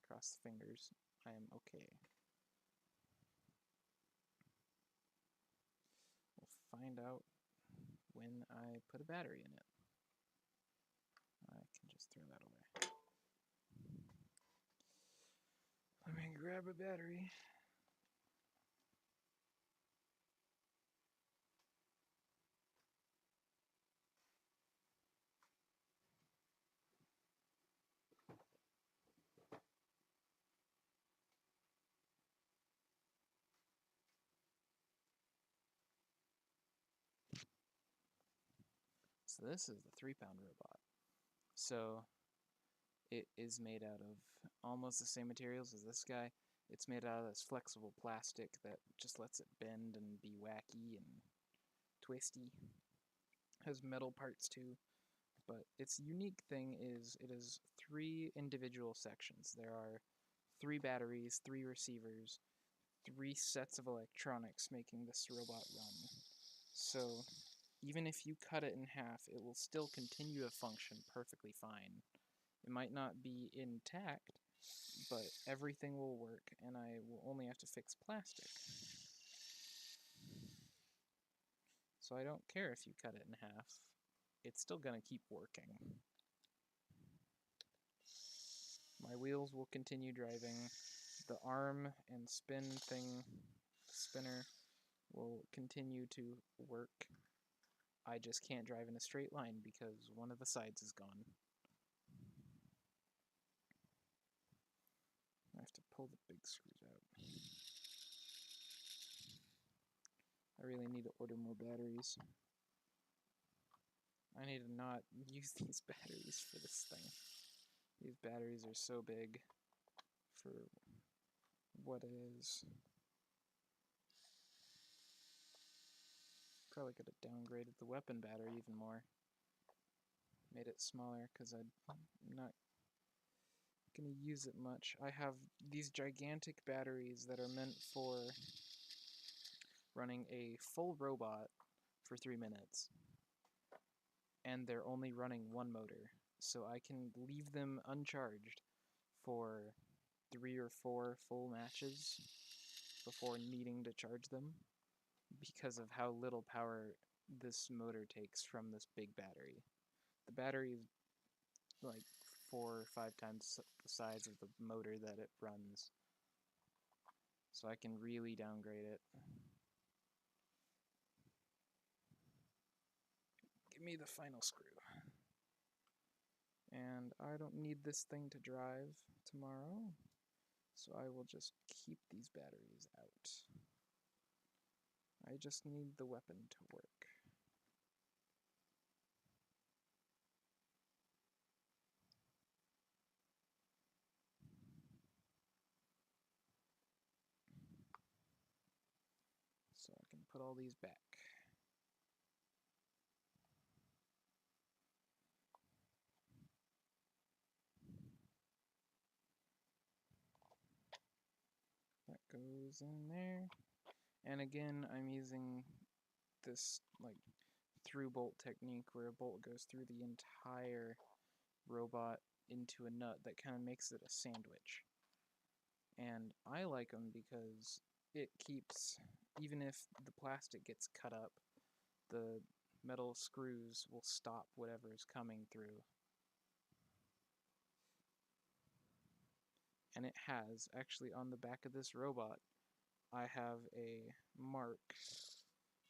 cross the fingers, I am okay. We'll find out when I put a battery in it. I can just throw that away. Let me grab a battery. So this is the 3-pound robot. So it is made out of almost the same materials as this guy. It's made out of this flexible plastic that just lets it bend and be wacky and twisty. Has metal parts too, but its unique thing is it is 3 individual sections. There are 3 batteries, 3 receivers, 3 sets of electronics making this robot run. So even if you cut it in half, it will still continue to function perfectly fine. It might not be intact, but everything will work, and I will only have to fix plastic. So I don't care if you cut it in half, it's still gonna keep working. My wheels will continue driving, the arm and spinner will continue to work. I just can't drive in a straight line because one of the sides is gone. I have to pull the big screws out. I really need to order more batteries. I need to not use these batteries for this thing. These batteries are so big for what it is. Probably could have downgraded the weapon battery even more. Made it smaller because I'm not going to use it much. I have these gigantic batteries that are meant for running a full robot for 3 minutes. And they're only running 1 motor. So I can leave them uncharged for 3 or 4 full matches before needing to charge them because of how little power this motor takes from this big battery. The battery is like 4 or 5 times the size of the motor that it runs, so I can really downgrade it. Give me the final screw. And I don't need this thing to drive tomorrow, so I will just keep these batteries out. I just need the weapon to work. So I can put all these back. That goes in there. And again, I'm using this like through bolt technique where a bolt goes through the entire robot into a nut that kind of makes it a sandwich. And I like them because it keeps, even if the plastic gets cut up, the metal screws will stop whatever is coming through. And it has, actually on the back of this robot, I have a mark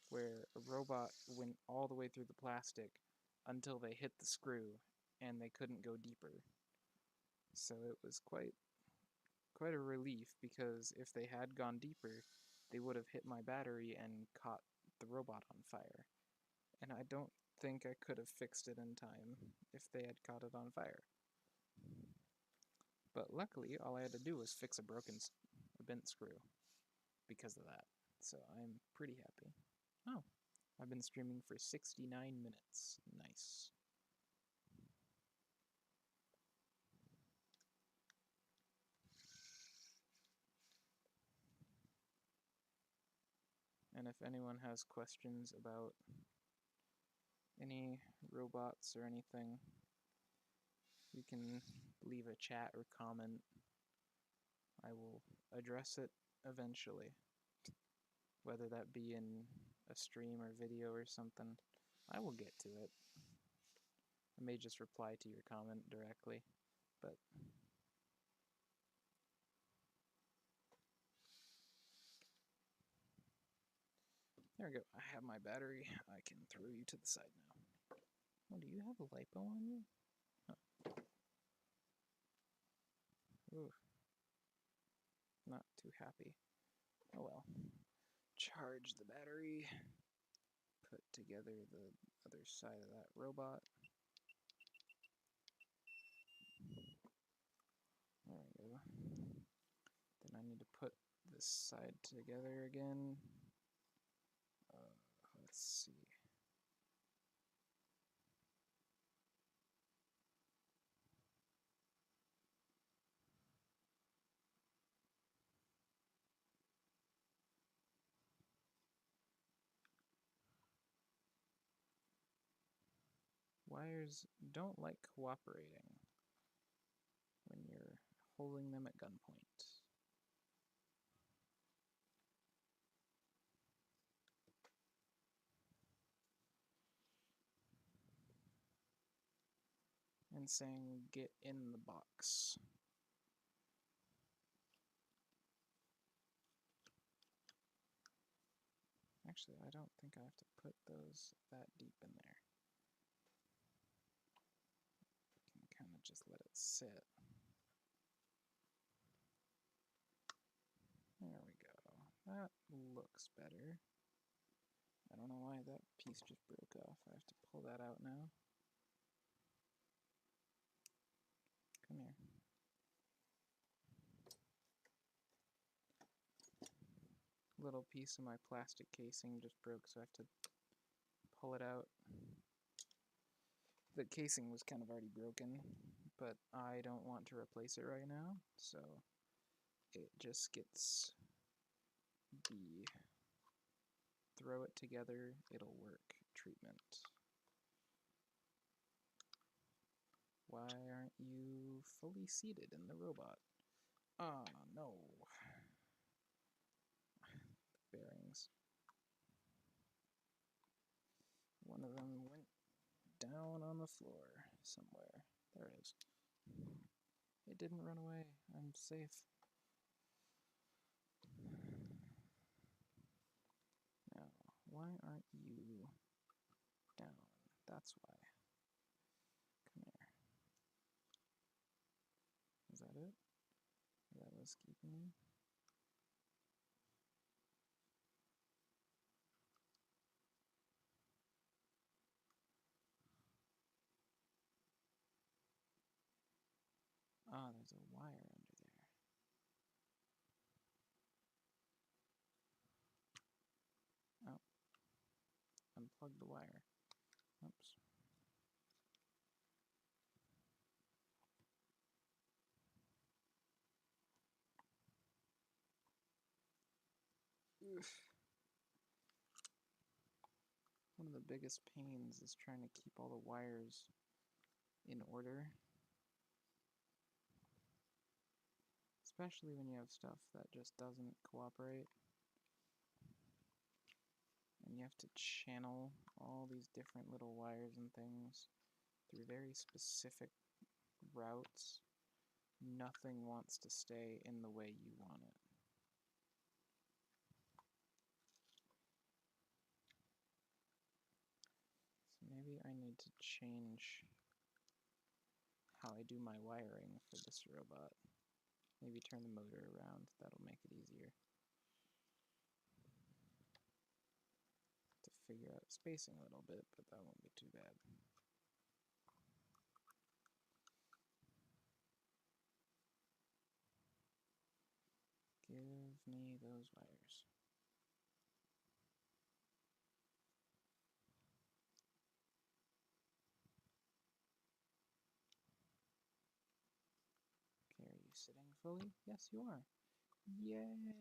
where a robot went all the way through the plastic until they hit the screw and they couldn't go deeper. So it was quite a relief, because if they had gone deeper, they would have hit my battery and caught the robot on fire. And I don't think I could have fixed it in time if they had caught it on fire. But luckily, all I had to do was fix a bent screw because of that. So I'm pretty happy. Oh, I've been streaming for 69 minutes. Nice. And if anyone has questions about any robots or anything, you can leave a chat or comment. I will address it eventually. Whether that be in a stream or video or something, I will get to it. I may just reply to your comment directly, but there we go. I have my battery. I can throw you to the side now. Oh, do you have a lipo on you? Huh. Ooh. Not too happy. Oh well. Charge the battery. put together the other side of that robot. There we go. Then I need to put this side together again. Let's see. Wires don't like cooperating when you're holding them at gunpoint. And saying, get in the box. Actually, I don't think I have to put those that deep in there. I can kind of just let it sit. There we go. That looks better. I don't know why that piece just broke off. I have to pull that out now. Come here. Little piece of my plastic casing just broke, so I have to pull it out. The casing was kind of already broken, but I don't want to replace it right now, so it just gets the throw it together, it'll work treatment. Why aren't you fully seated in the robot? Ah, no. Bearings. One of them went down on the floor somewhere. There it is. It didn't run away. I'm safe. Now, why aren't you down? That's why. Come here. Is that it? That was keeping me? Ah, there's a wire under there. Oh. Unplug the wire. Oops. Oof. One of the biggest pains is trying to keep all the wires in order. Especially when you have stuff that just doesn't cooperate. And you have to channel all these different little wires and things through very specific routes. Nothing wants to stay in the way you want it. So maybe I need to change how I do my wiring for this robot. Maybe turn the motor around, that'll make it easier. To figure out spacing a little bit, but that won't be too bad. Give me those wires. Okay, are you sitting fully? Yes, you are. Yay!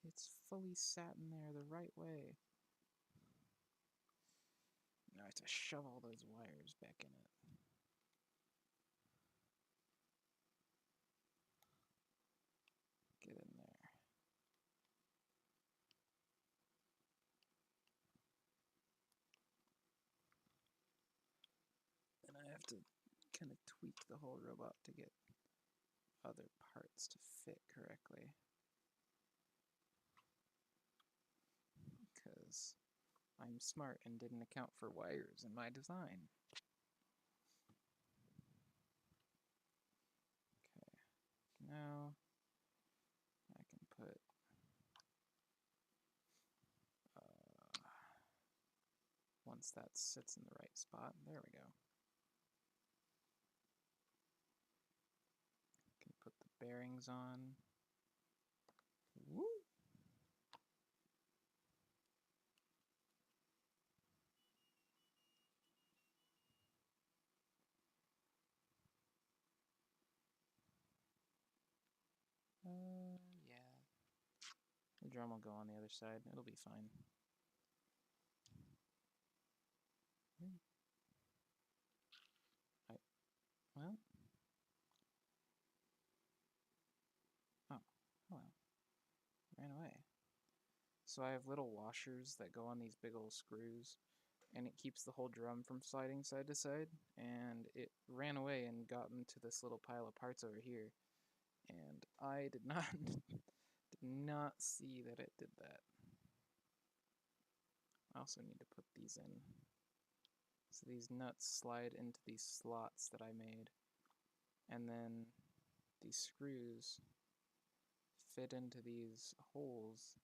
It's fully sat in there the right way. Now I have to shove all those wires back in it. Get in there. And I have to kind of tweak the whole robot to get other parts to fit correctly. Because I'm smart and didn't account for wires in my design. Okay, now I can put once that sits in the right spot. There we go. Can put the bearings on. Woo! Yeah. The drum will go on the other side. It'll be fine. Well. Oh, hello. Ran away. So I have little washers that go on these big old screws, and it keeps the whole drum from sliding side to side, and it ran away and got into this little pile of parts over here, and I did not did not see that it did that. I also need to put these in. So these nuts slide into these slots that I made, and then these screws fit into these holes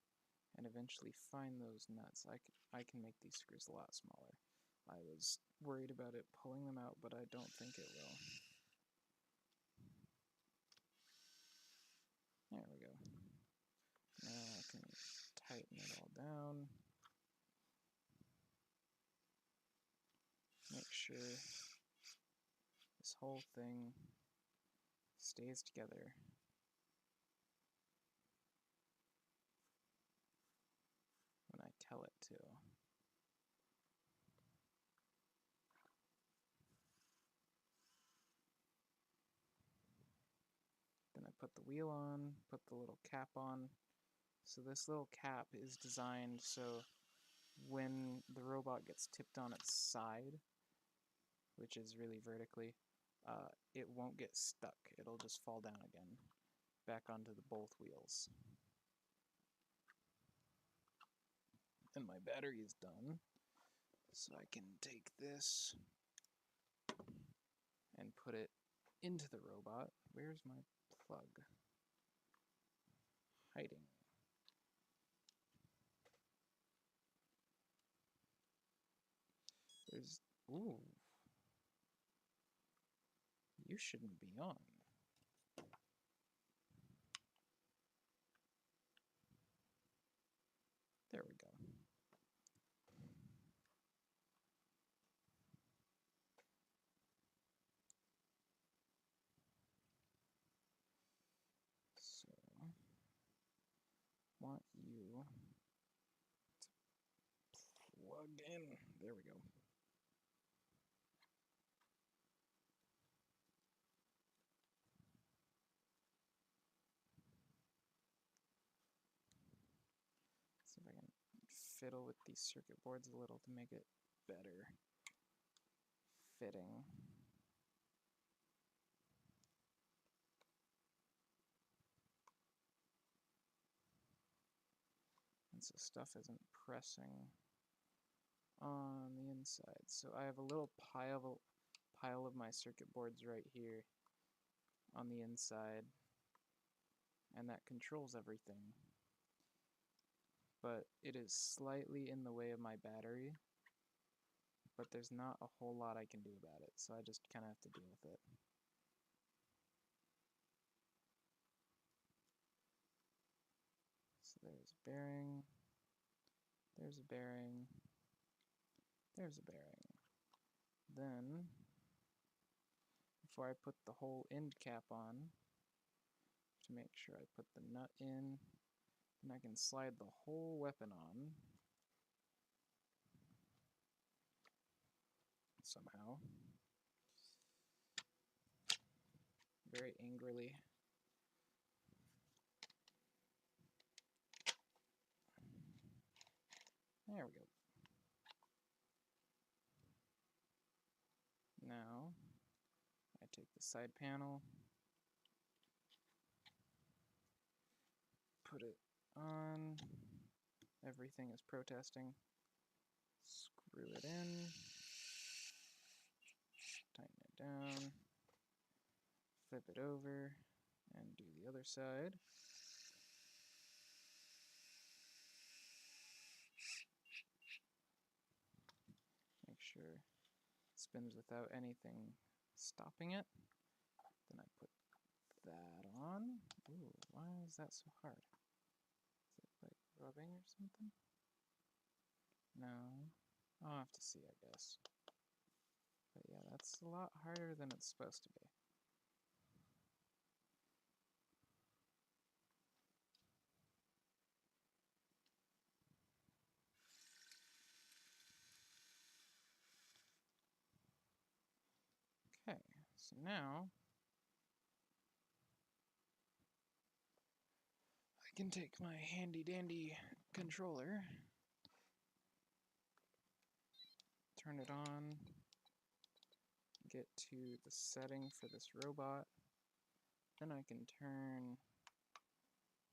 and eventually find those nuts. I can make these screws a lot smaller. I was worried about it pulling them out, but I don't think it will. There we go. Now I can tighten it all down. Make sure this whole thing stays together. When I tell it to. Then I put the wheel on, put the little cap on. So this little cap is designed so when the robot gets tipped on its side, which is really vertically, it won't get stuck. It'll just fall down again, back onto the both wheels. And my battery is done, so I can take this and put it into the robot. Where's my plug? Hiding. There's... Ooh. You shouldn't be on. There we go. So, want you to plug in. There we go. See if I can fiddle with these circuit boards a little to make it better fitting. And so stuff isn't pressing on the inside. So I have a little pile of my circuit boards right here on the inside, and that controls everything. But it is slightly in the way of my battery, but there's not a whole lot I can do about it, so I just kind of have to deal with it. So there's a bearing, there's a bearing, there's a bearing. Then, before I put the whole end cap on, to make sure I put the nut in, and I can slide the whole weapon on somehow. Very angrily. There we go. Now, I take the side panel, put it on, everything is protesting, screw it in, tighten it down, flip it over, and do the other side. spins without anything stopping it. Then I put that on. Ooh, why is that so hard? Is it like rubbing or something? No. I'll have to see, I guess. But yeah, that's a lot harder than it's supposed to be. Okay, so now I can take my handy dandy controller, turn it on, get to the setting for this robot, then I can turn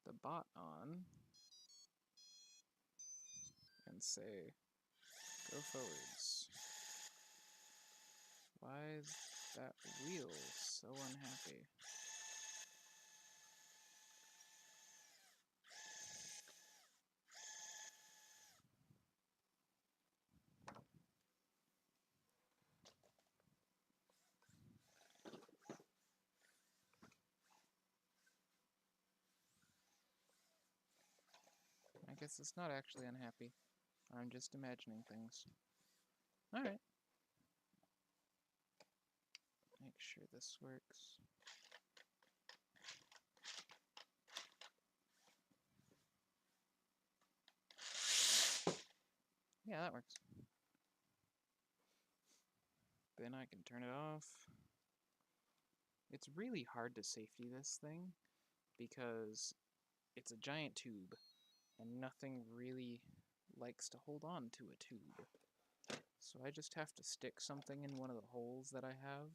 the bot on and say, go forwards. Why is that wheel so unhappy? I guess it's not actually unhappy. I'm just imagining things. Alright. Make sure this works. Yeah, that works. Then I can turn it off. It's really hard to safety this thing because it's a giant tube and nothing really likes to hold on to a tube. So I just have to stick something in one of the holes that I have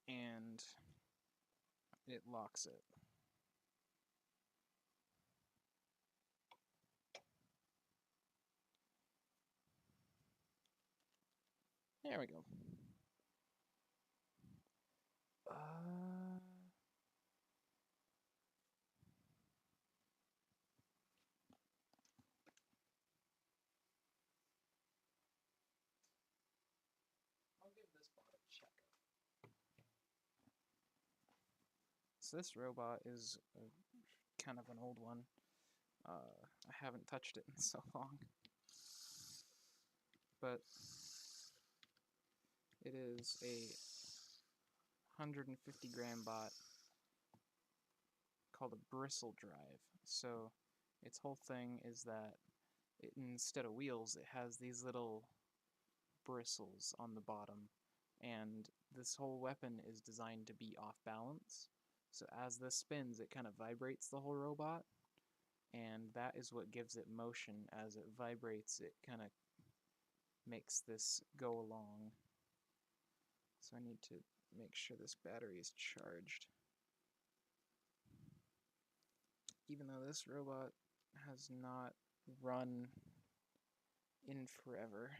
and it locks it. There we go. I'll give this bot a check. So this robot is kind of an old one. I haven't touched it in so long. But it is a 150 gram bot called a bristle drive. So its whole thing is that instead of wheels, it has these little bristles on the bottom, and this whole weapon is designed to be off balance. So as this spins, it kind of vibrates the whole robot, and that is what gives it motion. As it vibrates, it kind of makes this go along. So I need to make sure this battery is charged. Even though this robot has not run in forever.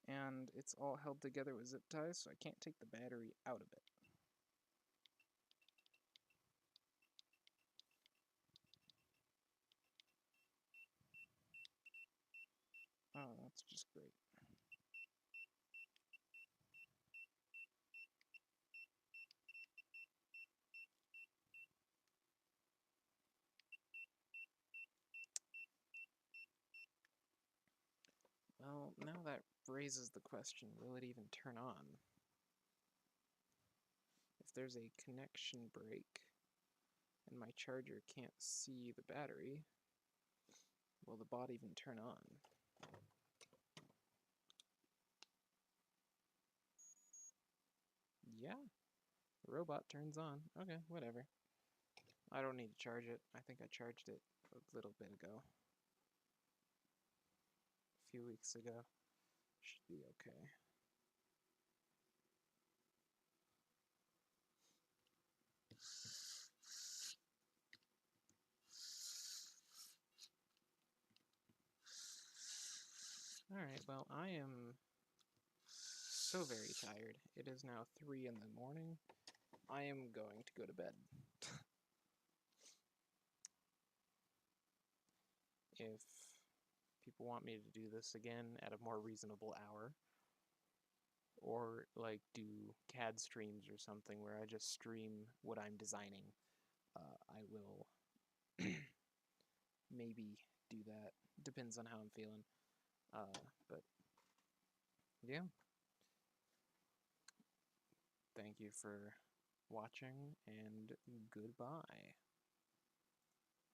And it's all held together with zip ties, so I can't take the battery out of it. Oh, that's just great. Well, now that raises the question, will it even turn on? If there's a connection break and my charger can't see the battery, will the bot even turn on? Yeah, the robot turns on. Okay, whatever. I don't need to charge it. I think I charged it a little bit ago. A few weeks ago. Should be okay. Alright, well, I am so very tired. It is now 3 in the morning, I am going to go to bed. If people want me to do this again at a more reasonable hour, or like do CAD streams or something where I just stream what I'm designing, I will maybe do that. Depends on how I'm feeling. But yeah. Thank you for watching, and goodbye.